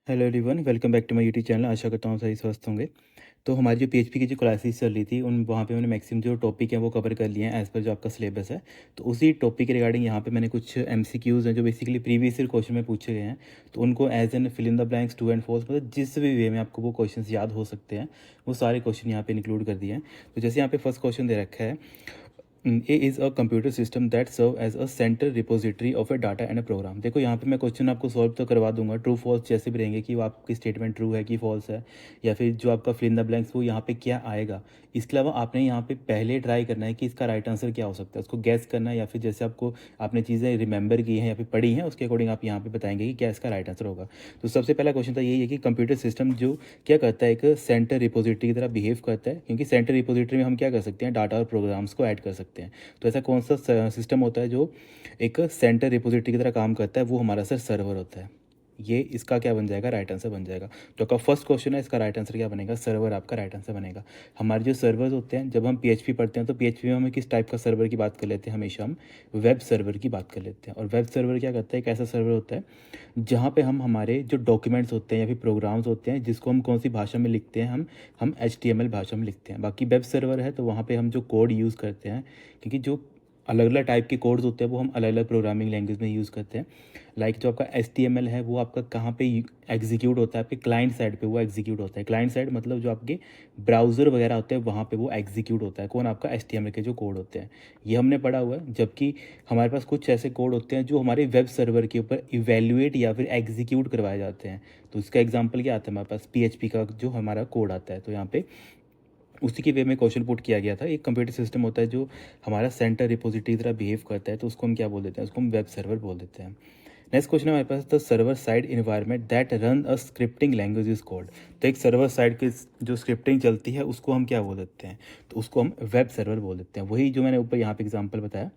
Hello everyone, welcome back to my YouTube channel. आशा करता हूँ सही स्वस्थ होंगे। तो हमारी जो पीएचपी की जो क्लासेस चल रही थी उन वहाँ पे मैंने मैक्सिमम जो टॉपिक है वो कवर कर लिए हैं एज़ पर जो आपका सिलेबस है। तो उसी टॉपिक के रिगार्डिंग यहाँ पे मैंने कुछ एमसीक्यूज़ हैं जो बेसिकली प्रीवियस ईयर क्वेश्चन में पूछे गए हैं। तो उनको as an fill in the blanks true and false मतलब जिस भी वे में आपको वो क्वेश्चन याद हो सकते हैं वो सारे क्वेश्चन यहाँ पे इंक्लूड कर दिए हैं। तो जैसे यहाँ पे फर्स्ट क्वेश्चन दे रखा है, a is a computer system that serve as a central repository of a data and a program. देखो यहाँ पे मैं क्वेश्चन आपको सॉल्व तो करवा दूंगा, ट्रू फॉल्स जैसे भी रहेंगे कि वो आपकी स्टेटमेंट ट्रू है कि फॉल्स है, या फिर जो आपका फिल इन द ब्लैंक्स वो यहाँ पे क्या आएगा। इसके अलावा आपने यहाँ पे पहले ट्राई करना है कि इसका राइट आंसर क्या हो सकता है, उसको गैस करना है, या फिर जैसे आपको आपने चीज़ें रिमेंबर की हैं या फिर पढ़ी हैं उसके अकॉर्डिंग आप यहाँ पे बताएंगे कि क्या इसका राइट आंसर होगा। तो सबसे पहला क्वेश्चन तो यही है कि कंप्यूटर सिस्टम जो क्या करता है, एक सेंटर रिपोजिटरी की तरह बिहेव करता है, क्योंकि सेंटर रिपोजिटरी में हम क्या कर सकते हैं, डाटा और प्रोग्राम्स को ऐड कर सकते हैं। तो ऐसा कौन सा सिस्टम होता है जो एक सेंटर रिपोजिटरी की तरह काम करता है, वो हमारा सर सर्वर होता है। ये इसका क्या बन जाएगा, राइट आंसर बन जाएगा। तो आपका फर्स्ट क्वेश्चन है, इसका राइट आंसर क्या बनेगा, सर्वर आपका राइट आंसर बनेगा। हमारे जो सर्वर्स होते हैं, जब हम पीएचपी पढ़ते हैं तो पीएचपी में हम किस टाइप का सर्वर की बात कर लेते हैं, हमेशा हम वेब सर्वर की बात कर लेते हैं। और वेब सर्वर क्या करता है, एक ऐसा सर्वर होता है जहाँ पे हम हमारे जो डॉक्यूमेंट्स होते हैं या फिर प्रोग्राम्स होते हैं जिसको हम कौन सी भाषा में लिखते हैं, हम HTML भाषा में लिखते हैं। बाकी वेब सर्वर है तो वहाँ पे हम जो कोड यूज़ करते हैं, क्योंकि जो अलग अलग टाइप के कोड्स होते हैं वो हम अलग अलग प्रोग्रामिंग लैंग्वेज में यूज़ करते हैं। लाइक जो आपका HTML है वो आपका कहाँ पे एग्जीक्यूट होता है, आपके क्लाइंट साइड पे वो एग्जीक्यूट होता है। क्लाइंट साइड मतलब जो आपके ब्राउज़र वगैरह होते हैं वहाँ पे वो एग्जीक्यूट होता है, कौन, आपका HTML के जो कोड होते हैं, ये हमने पढ़ा हुआ है। जबकि हमारे पास कुछ ऐसे कोड होते हैं जो हमारे वेब सर्वर के ऊपर इवेल्युएट या फिर एग्जीक्यूट करवाए जाते हैं। तो इसका एग्जाम्पल क्या आता है, हमारे पास PHP का जो हमारा कोड आता है। तो यहाँ पे उसी के वे में क्वेश्चन पुट किया गया था। एक कंप्यूटर सिस्टम होता है जो हमारा सेंटर रिपोजिटरी की तरह बिहेव करता है, तो उसको हम क्या बोल देते हैं, उसको हम वेब सर्वर बोल देते हैं। नेक्स्ट क्वेश्चन है हमारे पास, the server side environment that run a scripting language is called. तो एक सर्वर साइड की जो स्क्रिप्टिंग चलती है उसको हम क्या बोल देते हैं, तो उसको हम वेब सर्वर बोल देते हैं। वही जो मैंने ऊपर यहाँ पे एग्जाम्पल बताया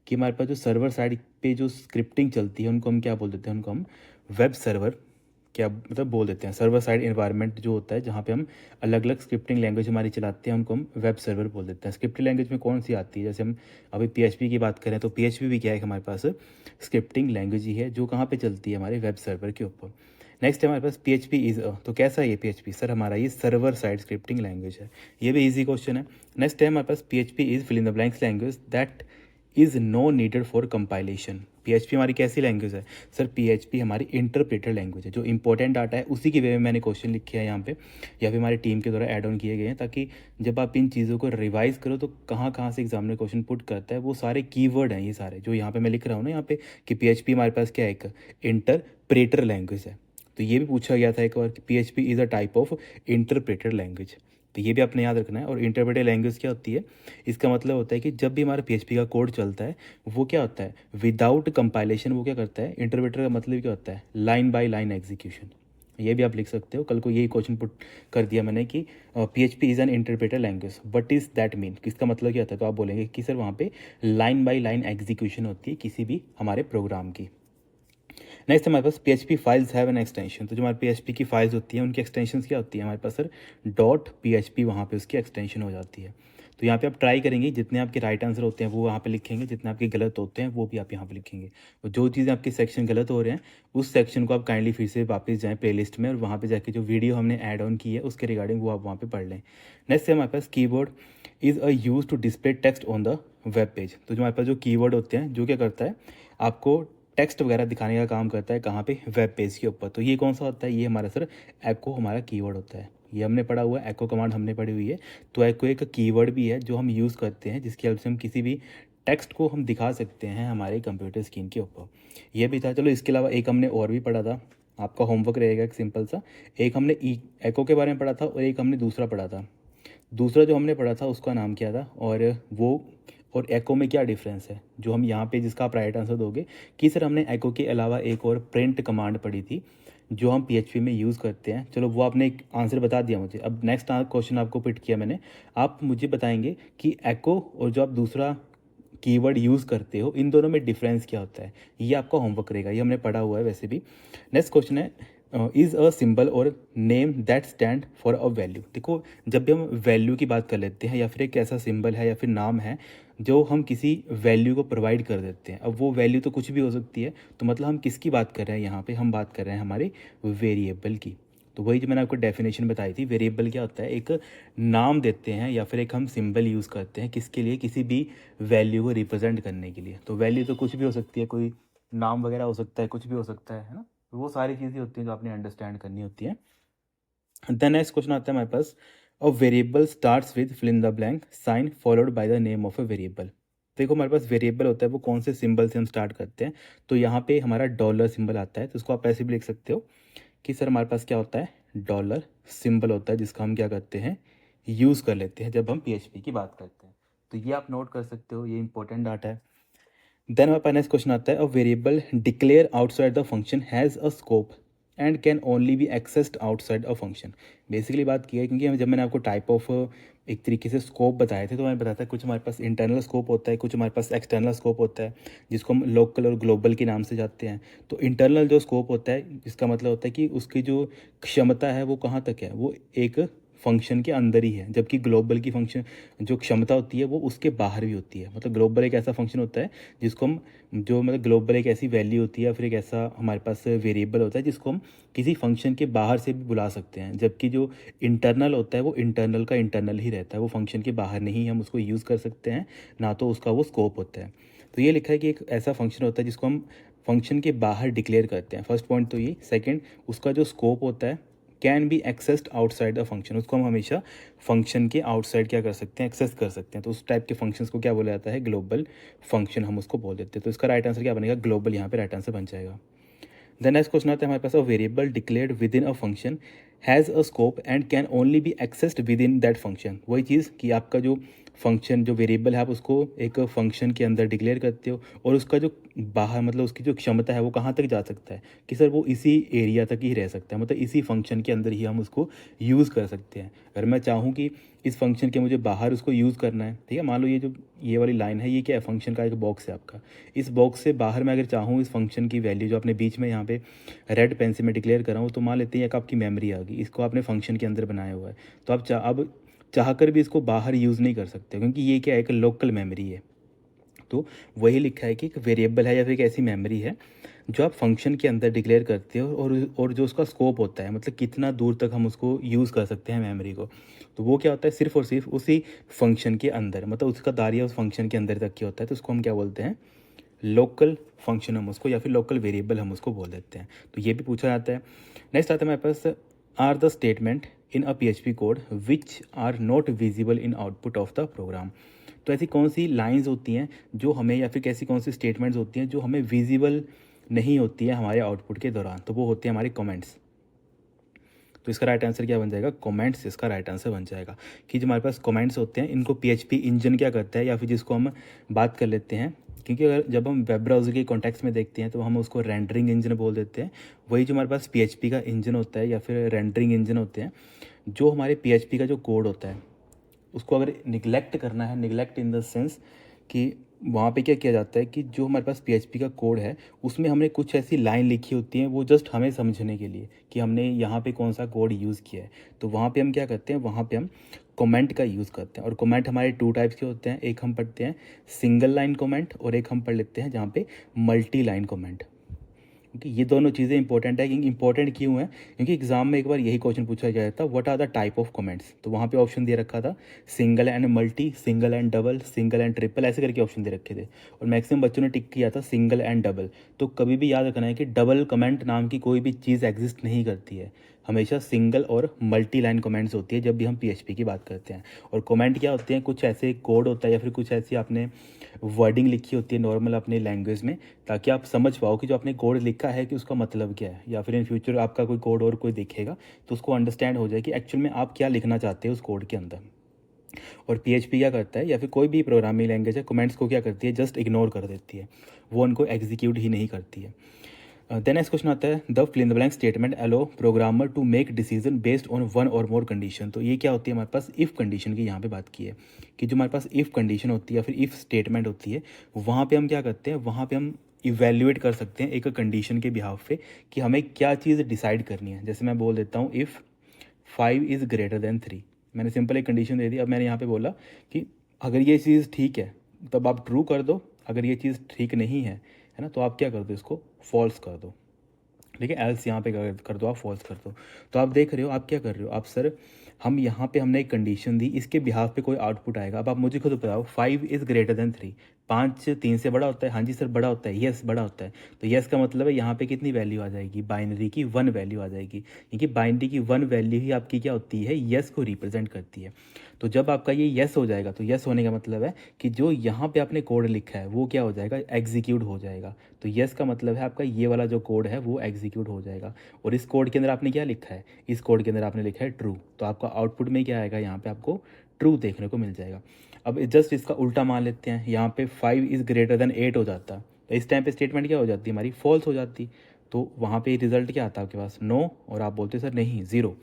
कि हमारे पास जो सर्वर साइड पे जो स्क्रिप्टिंग चलती है उनको हम क्या बोल देते हैं, उनको हम वेब सर्वर क्या मतलब बोल देते हैं। सर्वर साइड एनवायरनमेंट जो होता है जहाँ पे हम अलग अलग स्क्रिप्टिंग लैंग्वेज हमारी चलाते हैं उनको हम वेब सर्वर बोल देते हैं। स्क्रिप्टिंग लैंग्वेज में कौन सी आती है, जैसे हम अभी PHP की बात करें तो PHP भी क्या है, हमारे पास स्क्रिप्टिंग लैंग्वेज ही है जो कहाँ पे चलती है, हमारे वेब सर्वर के ऊपर। नेक्स्ट है हमारे पास PHP इज तो कैसा है ये PHP, सर हमारा ये सर्वर साइड स्क्रिप्टिंग लैंग्वेज है। ये भी ईजी क्वेश्चन है। नेक्स्ट है हमारे पास PHP is fill in the blanks language that is no needed for compilation. PHP हमारी कैसी लैंग्वेज है, सर PHP हमारी इंटरप्रेटर लैंग्वेज है। जो इंपॉर्टेंट डाटा है उसी की वे में मैंने क्वेश्चन लिखे हैं यहाँ पे, या फिर हमारी टीम के द्वारा ऐड ऑन किए गए हैं, ताकि जब आप इन चीज़ों को रिवाइज करो तो कहाँ कहाँ से एग्जामिनर क्वेश्चन पुट करता है वो सारे कीवर्ड हैं, ये सारे जो यहाँ पे मैं लिख रहा हूँ ना यहाँ पे कि PHP हमारे पास क्या है, एक इंटरप्रेटर लैंग्वेज है। तो ये भी पूछा गया था एक बार कि PHP is a type of interpreter language. तो ये भी आपने याद रखना है। और इंटरप्रेटर लैंग्वेज क्या होती है, इसका मतलब होता है कि जब भी हमारा PHP का कोड चलता है वो क्या होता है, विदाउट कंपाइलेशन वो क्या करता है, इंटरप्रेटर का मतलब क्या होता है, लाइन बाय लाइन एग्जीक्यूशन। ये भी आप लिख सकते हो, कल को यही क्वेश्चन पुट कर दिया मैंने कि PHP is an interpreter language, what is that mean, किसका मतलब क्या होता है, तो आप बोलेंगे कि सर वहाँ पे लाइन बाय लाइन एग्जीक्यूशन होती है किसी भी हमारे प्रोग्राम की। नेक्स्ट हमारे पास PHP files have an extension. तो जो हमारे PHP की फाइल्स होती हैं उनकी एक्सटेंशन क्या होती है हमारे पास, सर .php वहाँ पे उसकी एक्सटेंशन हो जाती है। तो यहाँ पे आप ट्राई करेंगे जितने आपके राइट आंसर होते हैं वो वहाँ पे लिखेंगे, जितने आपके गलत होते हैं वो भी आप यहाँ पे लिखेंगे। और जो चीज़ें आपके सेक्शन गलत हो रहे हैं उस सेक्शन को आप काइंडली फिर से वापस जाएँ प्लेलिस्ट में और वहाँ पे जाके जो वीडियो हमने ऐड ऑन की है उसके रिगार्डिंग वो आप वहाँ पे पढ़ लें। नेक्स्ट है हमारे पास keyboard is a use to display text on the web page. तो जो हमारे पास जो कीवर्ड होते हैं जो क्या करता है, आपको टेक्स्ट वगैरह दिखाने का काम करता है, कहाँ पे, वेब पेज के ऊपर। तो ये कौन सा होता है, ये हमारा सर एको हमारा कीवर्ड होता है। ये हमने पढ़ा हुआ है, एको कमांड हमने पढ़ी हुई है। तो एको एक कीवर्ड भी है जो हम यूज़ करते हैं जिसकी हेल्प से हम किसी भी टेक्स्ट को हम दिखा सकते हैं हमारे कंप्यूटर स्क्रीन के ऊपर। ये भी था। चलो इसके अलावा एक हमने और भी पढ़ा था, आपका होमवर्क रहेगा एक सिंपल सा। एक हमने एको के बारे में पढ़ा था और एक हमने दूसरा पढ़ा था। दूसरा जो हमने पढ़ा था उसका नाम क्या था, और एको में क्या डिफरेंस है, जो हम यहाँ पे जिसका आप राइट आंसर दोगे कि सर हमने एको के अलावा एक और प्रिंट कमांड पढ़ी थी जो हम PHP में यूज़ करते हैं। चलो वो आपने एक आंसर बता दिया मुझे। अब नेक्स्ट क्वेश्चन आपको पिट किया मैंने, आप मुझे बताएंगे कि एको और जो आप दूसरा कीवर्ड यूज़ करते हो इन दोनों में डिफरेंस क्या होता है। ये आपका होमवर्क रहेगा, ये हमने पढ़ा हुआ है वैसे भी। नेक्स्ट क्वेश्चन है, इज़ अ सिंबल और name that stand for a value. देखो, जब भी हम वैल्यू की बात कर लेते हैं या फिर एक ऐसा सिंबल है या फिर नाम है जो हम किसी वैल्यू को प्रोवाइड कर देते हैं, अब वो वैल्यू तो कुछ भी हो सकती है, तो मतलब हम किसकी बात कर रहे हैं यहाँ पे, हम बात कर रहे हैं हमारे वेरिएबल की। तो वही जो मैंने आपको डेफिनेशन बताई थी, वेरिएबल क्या होता है, एक नाम देते हैं या फिर एक हम सिंबल यूज़ करते हैं किसके लिए, किसी भी वैल्यू को रिप्रेजेंट करने के लिए। तो वैल्यू तो कुछ भी हो सकती है, कोई नाम वगैरह हो सकता है, कुछ भी हो सकता है ना। तो वो सारी चीज़ें होती हैं जो आपने अंडरस्टैंड करनी होती हैं। देन नेक्स्ट क्वेश्चन आता है हमारे पास, a variable starts with fill in the blank sign followed by the name of a variable. देखो, हमारे पास वेरिएबल होता है वो कौन से सिंबल से हम स्टार्ट करते हैं, तो यहाँ पे हमारा डॉलर सिंबल आता है। तो उसको आप ऐसे भी लिख सकते हो कि सर हमारे पास क्या होता है, डॉलर सिंबल होता है जिसका हम क्या करते हैं, यूज़ कर लेते हैं जब हम पीएचपी की बात करते हैं। तो ये आप नोट कर सकते हो, ये इंपॉर्टेंट डाटा है। देन हमारे पास नेक्स्ट क्वेश्चन आता है, a variable declare outside the function has a scope and can only be accessed outside a function. Basically बात की है, क्योंकि जब मैंने आपको टाइप ऑफ एक तरीके से स्कोप बताए थे, तो मैंने बताया था कुछ हमारे पास इंटरनल स्कोप होता है, कुछ हमारे पास एक्सटर्नल स्कोप होता है, जिसको हम लोकल और ग्लोबल के नाम से जानते हैं। तो इंटरनल जो स्कोप होता है, इसका मतलब होता है कि उसकी जो क्षमता है वो कहाँ तक है, वो एक फंक्शन के अंदर ही है, जबकि ग्लोबल की फंक्शन जो क्षमता होती है वो उसके बाहर भी होती है। मतलब ग्लोबल एक ऐसा फंक्शन होता है जिसको हम, जो मतलब ग्लोबल एक ऐसी वैल्यू होती है या फिर एक ऐसा हमारे पास वेरिएबल होता है जिसको हम किसी फंक्शन के बाहर से भी बुला सकते हैं, जबकि जो इंटरनल होता है वो इंटरनल का इंटरनल ही रहता है, वो फंक्शन के बाहर नहीं हम उसको यूज़ कर सकते हैं, ना तो उसका वो स्कोप होता है। तो ये लिखा है कि एक ऐसा फंक्शन होता है जिसको हम फंक्शन के बाहर डिक्लेयर करते हैं। फर्स्ट पॉइंट तो ये। सेकेंड, उसका जो स्कोप होता है can be accessed outside the function, उसको हम हमेशा फंक्शन के आउटसाइड क्या कर सकते हैं, एक्सेस कर सकते हैं। तो उस टाइप के फंक्शंस को क्या बोला जाता है, ग्लोबल फंक्शन हम उसको बोल देते हैं। तो इसका राइट आंसर क्या बनेगा, ग्लोबल, यहाँ पे राइट आंसर बन जाएगा। द नेक्स्ट क्वेश्चन आता है हमारे पास, a variable declared within a function has a scope and can only be accessed within that function. वही चीज़ कि आपका जो फंक्शन, जो वेरिएबल है, आप उसको एक फंक्शन के अंदर डिक्लेयर करते हो और उसका जो बाहर, मतलब उसकी जो क्षमता है वो कहाँ तक जा सकता है, कि सर वो इसी एरिया तक ही रह सकता है, मतलब इसी फंक्शन के अंदर ही हम उसको यूज़ कर सकते हैं। अगर मैं चाहूँ कि इस फंक्शन के मुझे बाहर उसको यूज़ करना है, ठीक है, मान लो ये वाली लाइन है, ये क्या है, फंक्शन का एक बॉक्स है आपका। इस बॉक्स से बाहर मैं अगर चाहूँ इस फंक्शन की वैल्यू जो आपने बीच में यहाँ पे रेड पेन से मैं डिक्लेयर कर रहा हूँ, तो मान लेते हैं एक आपकी मेमोरी आ गई, इसको आपने फंक्शन के अंदर बनाया हुआ है, तो आप अब चाह कर भी इसको बाहर यूज़ नहीं कर सकते, क्योंकि ये क्या है, एक लोकल मेमोरी है। तो वही लिखा है कि एक वेरिएबल है या फिर एक ऐसी मेमोरी है जो आप फंक्शन के अंदर डिक्लेयर करते हो, और जो उसका स्कोप होता है, मतलब कितना दूर तक हम उसको यूज़ कर सकते हैं मेमोरी को, तो वो क्या होता है, सिर्फ और सिर्फ उसी फंक्शन के अंदर, मतलब उसका दायरा उस फंक्शन के अंदर तक की होता है। तो उसको हम क्या बोलते हैं, लोकल फंक्शन हम उसको, या फिर लोकल वेरिएबल हम उसको बोल देते हैं। तो ये भी पूछा जाता है। नेक्स्ट आता है हमारे पास, are the statement in a PHP code which are not visible in output of the program. तो ऐसी कौन सी लाइंस होती हैं जो हमें, या फिर कैसी कौन सी स्टेटमेंट्स होती हैं जो हमें विजिबल नहीं होती है हमारे आउटपुट के दौरान, तो वो होते हैं हमारे कमेंट्स। तो इसका राइट आंसर क्या बन जाएगा, कमेंट्स इसका राइट आंसर बन जाएगा। कि जो हमारे पास कमेंट्स होते हैं, इनको पीएचपी इंजन क्या करता है, या फिर जिसको हम बात कर लेते हैं, क्योंकि अगर जब हम वेब ब्राउज़र के कॉन्टेक्स्ट में देखते हैं तो हम उसको रेंडरिंग इंजन बोल देते हैं। वही जो हमारे पास पीएचपी का इंजन होता है या फिर रेंडरिंग इंजन होते हैं, जो हमारे पीएचपी का जो कोड होता है उसको अगर निगलेक्ट करना है, निगलेक्ट इन द सेंस कि वहाँ पे क्या किया जाता है कि जो हमारे पास पीएचपी का कोड है उसमें हमने कुछ ऐसी लाइन लिखी होती हैं, वो जस्ट हमें समझने के लिए कि हमने यहाँ पे कौन सा कोड यूज़ किया है। तो वहाँ पे हम क्या करते हैं, वहाँ पे हम कमेंट का यूज़ करते हैं। और कमेंट हमारे टू टाइप्स के होते हैं, एक हम पढ़ते हैं सिंगल लाइन कमेंट, और एक हम पढ़ लेते हैं जहाँ पे मल्टी लाइन कमेंट। क्योंकि ये दोनों चीज़ें इंपॉर्टेंट है। क्योंकि इंपॉर्टेंट क्यों है, क्योंकि एग्जाम में एक बार यही क्वेश्चन पूछा गया था, what are the type of comments. तो वहाँ पे ऑप्शन दे रखा था single and multi, single and double, single and triple, ऐसे करके ऑप्शन दे रखे थे। और मैक्सिमम बच्चों ने टिक किया था सिंगल एंड डबल। तो कभी भी याद रखना है कि डबल कमेंट नाम की कोई भी चीज़ एग्जिस्ट नहीं करती है, हमेशा सिंगल और मल्टी लाइन कमेंट्स होती है जब भी हम पीएचपी की बात करते हैं। और कमेंट क्या होते हैं, कुछ ऐसे कोड होता है या फिर कुछ ऐसी आपने वर्डिंग लिखी होती है नॉर्मल अपने लैंग्वेज में, ताकि आप समझ पाओ कि जो आपने कोड लिखा है कि उसका मतलब क्या है, या फिर इन फ्यूचर आपका कोई कोड और कोई देखेगा तो उसको अंडरस्टैंड हो जाए कि एक्चुअल में आप क्या लिखना चाहते हैं उस कोड के अंदर। और पीएचपी क्या करता है, या फिर कोई भी प्रोग्रामिंग लैंग्वेज है, कमेंट्स को क्या करती है, जस्ट इग्नोर कर देती है, वो उनको एग्जीक्यूट ही नहीं करती है। देन नेक्स्ट क्वेश्चन आता है, the fill in the blank statement allow programmer to make decision based on one or more condition. तो ये क्या होती है, हमारे पास इफ़ कंडीशन की यहाँ पे बात की है, कि जो हमारे पास इफ़ कंडीशन होती है या फिर इफ़ स्टेटमेंट होती है, वहाँ पे हम क्या करते हैं, वहाँ पे हम इवेल्युएट कर सकते हैं एक कंडीशन के बिहाफ पे कि हमें क्या चीज़ डिसाइड करनी है। जैसे मैं बोल देता हूँ इफ़ 5 इज़ ग्रेटर देन 3, मैंने सिंपल एक कंडीशन दे दी। अब मैंने यहाँ पे बोला कि अगर ये चीज़ ठीक है तब आप ट्रू कर दो, अगर ये चीज़ ठीक नहीं है ना, तो आप क्या कर दो, इसको फॉल्स कर दो। ठीक है, एल्स यहाँ पे कर दो, आप फॉल्स कर दो। तो आप देख रहे हो आप क्या कर रहे हो, आप सर हम यहाँ पे हमने एक कंडीशन दी, इसके बिहाफ पे कोई आउटपुट आएगा। अब आप मुझे खुद बताओ 5 इज़ ग्रेटर देन 3, 5 3 से बड़ा होता है? हाँ जी सर बड़ा होता है, यस बड़ा होता है। तो यस का मतलब है यहाँ पे कितनी वैल्यू आ जाएगी, बाइनरी की 1 वैल्यू आ जाएगी, क्योंकि बाइनरी की 1 वैल्यू ही आपकी क्या होती है, यस को रिप्रेजेंट करती है। तो जब आपका ये यस हो जाएगा, तो यस होने का मतलब है कि जो यहाँ पे आपने कोड लिखा है वो क्या हो जाएगा, एग्जीक्यूट हो जाएगा। तो यस का मतलब है आपका ये वाला जो कोड है वो एग्जीक्यूट हो जाएगा। और इस कोड के अंदर आपने क्या लिखा है, इस कोड के अंदर आपने लिखा है ट्रू, तो आपका आउटपुट में क्या आएगा, यहाँ पे आपको ट्रू देखने को मिल जाएगा। अब जस्ट इसका उल्टा मान लेते हैं, यहाँ पे 5 इज़ ग्रेटर देन 8 हो जाता, तो इस टाइम पे स्टेटमेंट क्या हो जाती, हमारी फॉल्स हो जाती। तो वहाँ पे रिजल्ट क्या आता आपके पास, नो, और आप बोलते सर नहीं 0।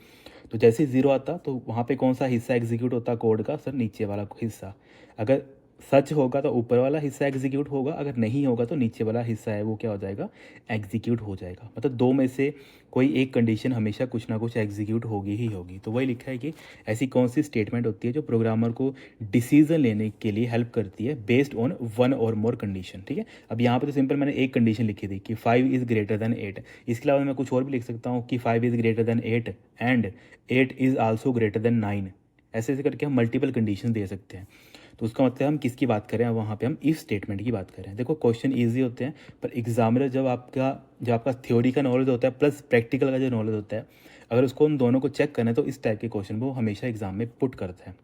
तो जैसे 0 आता तो वहाँ पे कौन सा हिस्सा एग्जीक्यूट होता कोड का, सर नीचे वाला हिस्सा। अगर सच होगा तो ऊपर वाला हिस्सा एग्जीक्यूट होगा, अगर नहीं होगा तो नीचे वाला हिस्सा है वो क्या हो जाएगा, एग्जीक्यूट हो जाएगा। मतलब दो में से कोई एक कंडीशन हमेशा कुछ ना कुछ एग्जीक्यूट होगी ही होगी। तो वही लिखा है कि ऐसी कौन सी स्टेटमेंट होती है जो प्रोग्रामर को डिसीजन लेने के लिए हेल्प करती है बेस्ड ऑन 1 और मोर कंडीशन। ठीक है, अब यहाँ पे तो सिंपल मैंने एक कंडीशन लिखी थी कि 5 इज़ ग्रेटर देन 8। इसके अलावा मैं कुछ और भी लिख सकता हूँ कि 5 is greater than 8 and 8 is also greater than 9। ऐसे ऐसे करके हम मल्टीपल कंडीशन दे सकते हैं। तो उसका मतलब हम किसकी बात करें, वहाँ पे हम इफ स्टेटमेंट की बात करें। देखो क्वेश्चन इजी होते हैं, पर एग्जामिनर जब आपका थ्योरी का नॉलेज होता है प्लस प्रैक्टिकल का जो नॉलेज होता है, अगर उसको उन दोनों को चेक करना है तो इस टाइप के क्वेश्चन वो हमेशा एग्जाम में पुट करते हैं।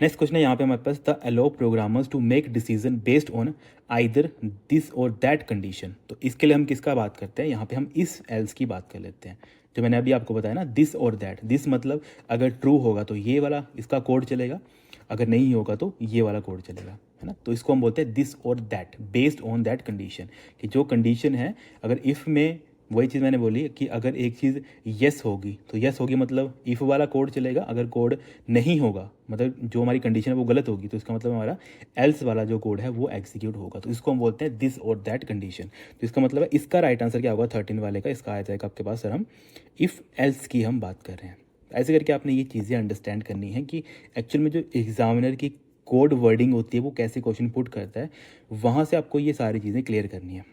नेक्स्ट क्वेश्चन है यहाँ पे हमारे पास, the allow programmers to make decision based on either this or that condition. तो इसके लिए हम किसका बात करते हैं, यहाँ पे हम इस एल्स की बात कर लेते हैं। जो मैंने अभी आपको बताया ना, दिस और दैट, दिस मतलब अगर ट्रू होगा तो ये वाला इसका कोड चलेगा, अगर नहीं होगा तो ये वाला कोड चलेगा, है ना। तो इसको हम बोलते हैं this or that, based on that condition, कि जो कंडीशन है, अगर इफ़ में वही चीज़ मैंने बोली कि अगर एक चीज़ येस होगी तो येस होगी मतलब इफ़ वाला कोड चलेगा, अगर कोड नहीं होगा मतलब जो हमारी कंडीशन है वो गलत होगी, तो इसका मतलब हमारा एल्स वाला जो कोड है वो एग्जीक्यूट होगा। तो इसको हम बोलते हैं दिस और दैट कंडीशन। तो इसका मतलब है इसका राइट आंसर क्या होगा 13 वाले का, इसका आ जाएगा आपके पास सर हम इफ़ एल्स की हम बात कर रहे हैं। ऐसे करके आपने ये चीज़ें अंडरस्टैंड करनी है कि एक्चुअल में जो एग्जामिनर की कोड वर्डिंग होती है वो कैसे क्वेश्चन पुट करता है, वहाँ से आपको ये सारी चीज़ें क्लियर करनी है।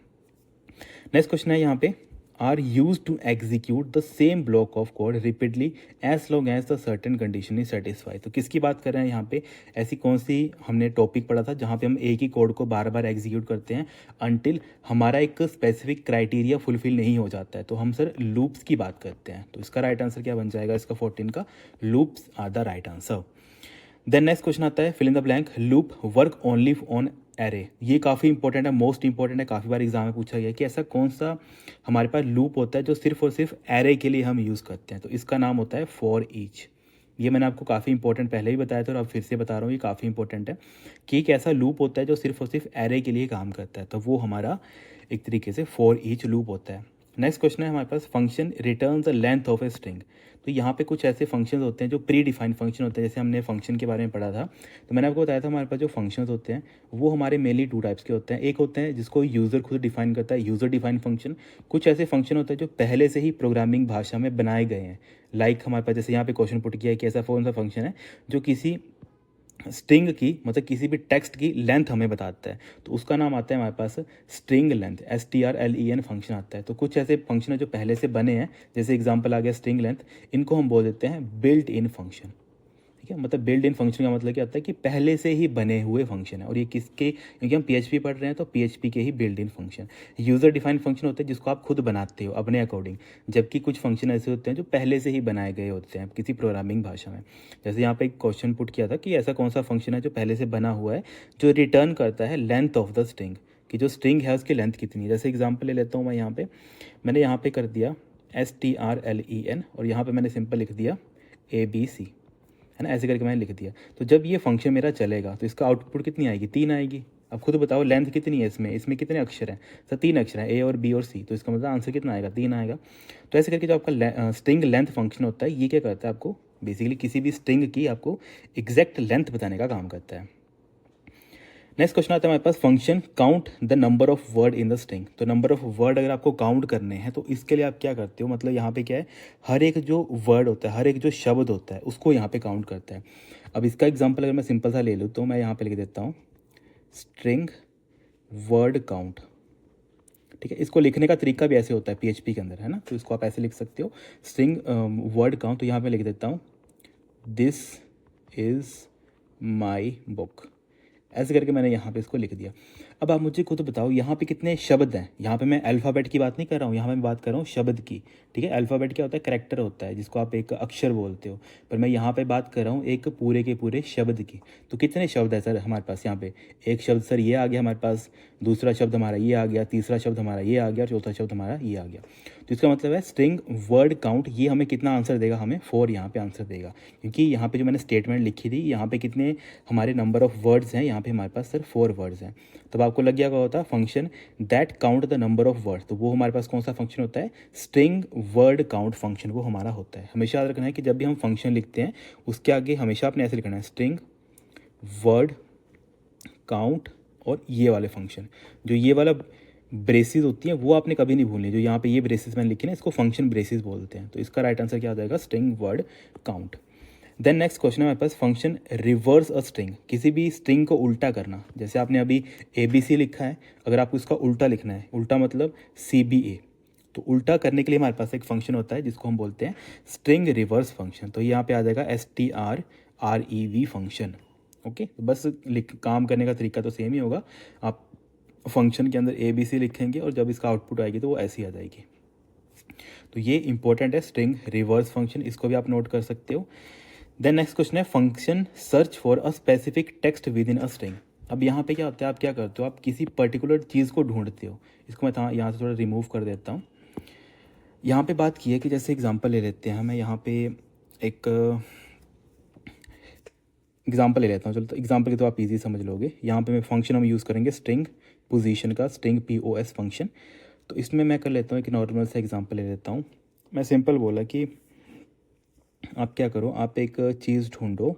नेक्स्ट क्वेश्चन है यहाँ पे, are use to execute the same block of code repeatedly as long as the certain condition is satisfy. तो किसकी बात कर रहे हैं यहाँ पे, ऐसी कौन सी हमने टॉपिक पढ़ा था जहाँ पे हम एक ही कोड को बार बार एग्जीक्यूट करते हैं अनटिल हमारा एक स्पेसिफिक क्राइटेरिया फुलफिल नहीं हो जाता है, तो हम सर लूप्स की बात करते हैं। तो इसका राइट आंसर क्या बन जाएगा, इसका 14 का loops are the right answer. Then next question आता है, fill in the blank, loop work only on array. ये काफ़ी इंपॉर्टेंट है, मोस्ट इंपॉर्टेंट है, काफ़ी बार एग्जाम में पूछा गया कि ऐसा कौन सा हमारे पास लूप होता है जो सिर्फ और सिर्फ एरे के लिए हम यूज़ करते हैं। तो इसका नाम होता है फॉर ईच। ये मैंने आपको काफ़ी इंपॉर्टेंट पहले ही बताया था और अब फिर से बता रहा हूँ, ये काफ़ी इंपॉर्टेंट है कि एक ऐसा लूप होता है जो सिर्फ और सिर्फ एरे के लिए काम करता है, तो वो हमारा एक तरीके से फॉर ईच लूप होता है। नेक्स्ट क्वेश्चन है हमारे पास, function return the length of a string. तो यहाँ पे कुछ ऐसे फंक्शंस होते हैं जो प्री डिफाइंड फंक्शन होते हैं, जैसे हमने फंक्शन के बारे में पढ़ा था। तो मैंने आपको बताया था हमारे पास जो फंक्शंस होते हैं वो हमारे मेनली 2 टाइप्स के होते हैं। एक होते हैं जिसको यूज़र खुद डिफाइन करता है, यूज़र डिफाइंड फंक्शन। कुछ ऐसे फंक्शन होते हैं जो पहले से ही प्रोग्रामिंग भाषा में बनाए गए हैं, लाइक हमारे पास जैसे यहाँ पे क्वेश्चन पुट किया है कि ऐसा कौन सा फंक्शन है जो किसी स्ट्रिंग की मतलब किसी भी टेक्स्ट की लेंथ हमें बताता है, तो उसका नाम आता है हमारे पास स्ट्रिंग लेंथ, STRLEN फंक्शन आता है। तो कुछ ऐसे फंक्शन है जो पहले से बने हैं, जैसे एग्जांपल आ गया स्ट्रिंग लेंथ, इनको हम बोल देते हैं बिल्ट इन फंक्शन। ठीक है, मतलब बिल्ट इन फंक्शन का मतलब क्या होता है कि पहले से ही बने हुए फंक्शन है, और ये किसके, क्योंकि हम PHP पढ़ रहे हैं तो PHP के ही built in function. User defined function होते हैं जिसको आप खुद बनाते हो अपने अकॉर्डिंग, जबकि कुछ फंक्शन ऐसे होते हैं जो पहले से ही बनाए गए होते हैं किसी प्रोग्रामिंग भाषा में। जैसे यहाँ पे एक क्वेश्चन पुट किया था कि ऐसा कौन सा फंक्शन है जो पहले से बना हुआ है जो रिटर्न करता है लेंथ ऑफ द स्ट्रिंग, कि जो स्ट्रिंग है उसकी लेंथ कितनी है। जैसे एग्जाम्पल ले लेता हूँ मैं, यहाँ पे मैंने यहाँ पे कर दिया STRLEN और यहाँ पे मैंने सिंपल लिख दिया ABC, है ना, ऐसे करके मैंने लिख दिया। तो जब ये फंक्शन मेरा चलेगा तो इसका आउटपुट कितनी आएगी, 3 आएगी। अब खुद बताओ लेंथ कितनी है इसमें कितने अक्षर हैं, सर 3 अक्षर हैं, A और B और C, तो इसका मतलब आंसर कितना आएगा, 3 आएगा। तो ऐसे करके जो आपका स्ट्रिंग लेंथ फंक्शन होता है ये क्या करता है, आपको बेसिकली किसी भी स्ट्रिंग की आपको एग्जैक्ट लेंथ बताने का काम करता है। नेक्स्ट क्वेश्चन आता है हमारे पास, function count the number of word in the string. तो नंबर ऑफ वर्ड अगर आपको काउंट करने हैं तो इसके लिए आप क्या करते हो, मतलब यहाँ पे क्या है, हर एक जो वर्ड होता है, हर एक जो शब्द होता है उसको यहाँ पे काउंट करता है। अब इसका एग्जांपल अगर मैं सिंपल सा ले लूँ तो मैं यहाँ पे लिख देता हूँ स्ट्रिंग वर्ड काउंट। ठीक है, इसको लिखने का तरीका भी ऐसे होता है पीएचपी के अंदर, है ना। तो इसको आप ऐसे लिख सकते हो स्ट्रिंग वर्ड काउंट। तो यहाँ पे लिख देता हूँ दिस इज़ माई बुक, ऐसे करके मैंने यहाँ पे इसको लिख दिया। अब आप मुझे खुद बताओ यहाँ पे कितने शब्द हैं। यहाँ पे मैं अल्फ़ाबेट की बात नहीं कर रहा हूँ, यहाँ पे मैं बात कर रहा हूँ शब्द की। ठीक है, अल्फ़ाबेट क्या होता है, करैक्टर होता है जिसको आप एक अक्षर बोलते हो, पर मैं यहाँ पे बात कर रहा हूँ एक पूरे के पूरे शब्द की। तो कितने शब्द है सर हमारे पास यहाँ पे, एक शब्द सर ये आ गया हमारे पास, दूसरा शब्द हमारा ये आ गया, तीसरा शब्द हमारा ये आ गया, चौथा शब्द हमारा ये आ गया। तो इसका मतलब है स्ट्रिंग वर्ड काउंट ये हमें कितना आंसर देगा, हमें 4 यहाँ पे आंसर देगा, क्योंकि यहाँ पे जो मैंने स्टेटमेंट लिखी थी यहाँ पे कितने हमारे नंबर ऑफ वर्ड्स हैं, यहाँ पे हमारे पास सर 4 वर्ड्स हैं। तब आपको लग गया क्या होता है, function that count the number of word. तो वो हमारे पास कौन सा फंक्शन होता है, स्ट्रिंग वर्ड काउंट फंक्शन वो हमारा होता है। हमेशा याद रखना है कि जब भी हम फंक्शन लिखते हैं उसके आगे हमेशा आपने ऐसे लिखना है स्ट्रिंग वर्ड काउंट, और ये वाले फंक्शन, जो ये वाला ब्रेसिस होती हैं वो आपने कभी नहीं भूलनी। जो यहाँ पे ये ब्रेसिस मैंने लिखे ना इसको फंक्शन ब्रेसिस बोलते हैं। तो इसका राइट आंसर क्या हो जाएगा, string word count. Then next question है हमारे पास, फंक्शन रिवर्स अ स्ट्रिंग। किसी भी स्ट्रिंग को उल्टा करना, जैसे आपने अभी ABC लिखा है, अगर आपको इसका उल्टा लिखना है, उल्टा मतलब CBA, तो उल्टा करने के लिए हमारे पास एक फंक्शन होता है जिसको हम बोलते हैं स्ट्रिंग रिवर्स फंक्शन। तो यहाँ पे आ जाएगा STRREV फंक्शन। ओके, तो बस काम करने का तरीका तो सेम ही होगा। आप फंक्शन के अंदर ABC लिखेंगे और जब इसका आउटपुट आएगी तो वो ऐसी आ जाएगी। तो ये इंपॉर्टेंट है स्ट्रिंग रिवर्स फंक्शन, इसको भी आप नोट कर सकते हो। देन नेक्स्ट क्वेश्चन है, function search for a specific text with in a string. अब यहाँ पे क्या होता है, आप क्या करते हो, आप किसी पर्टिकुलर चीज़ को ढूंढते हो। इसको मैं यहाँ से थोड़ा रिमूव कर देता हूँ। यहाँ पे बात की है कि जैसे एग्जांपल ले लेते हैं, मैं यहाँ पे एक एग्जांपल ले लेता हूँ। चलो, तो एग्जांपल के तो आप इजी समझ लोगे। यहाँ पे मैं फंक्शन हम यूज़ करेंगे स्ट्रिंग पोजीशन का, स्ट्रिंग POS फंक्शन। तो इसमें मैं कर लेता हूँ एक नॉर्मल सा एग्जांपल ले लेता हूँ। मैं सिंपल बोला कि आप क्या करो, आप एक चीज़ ढूंढो,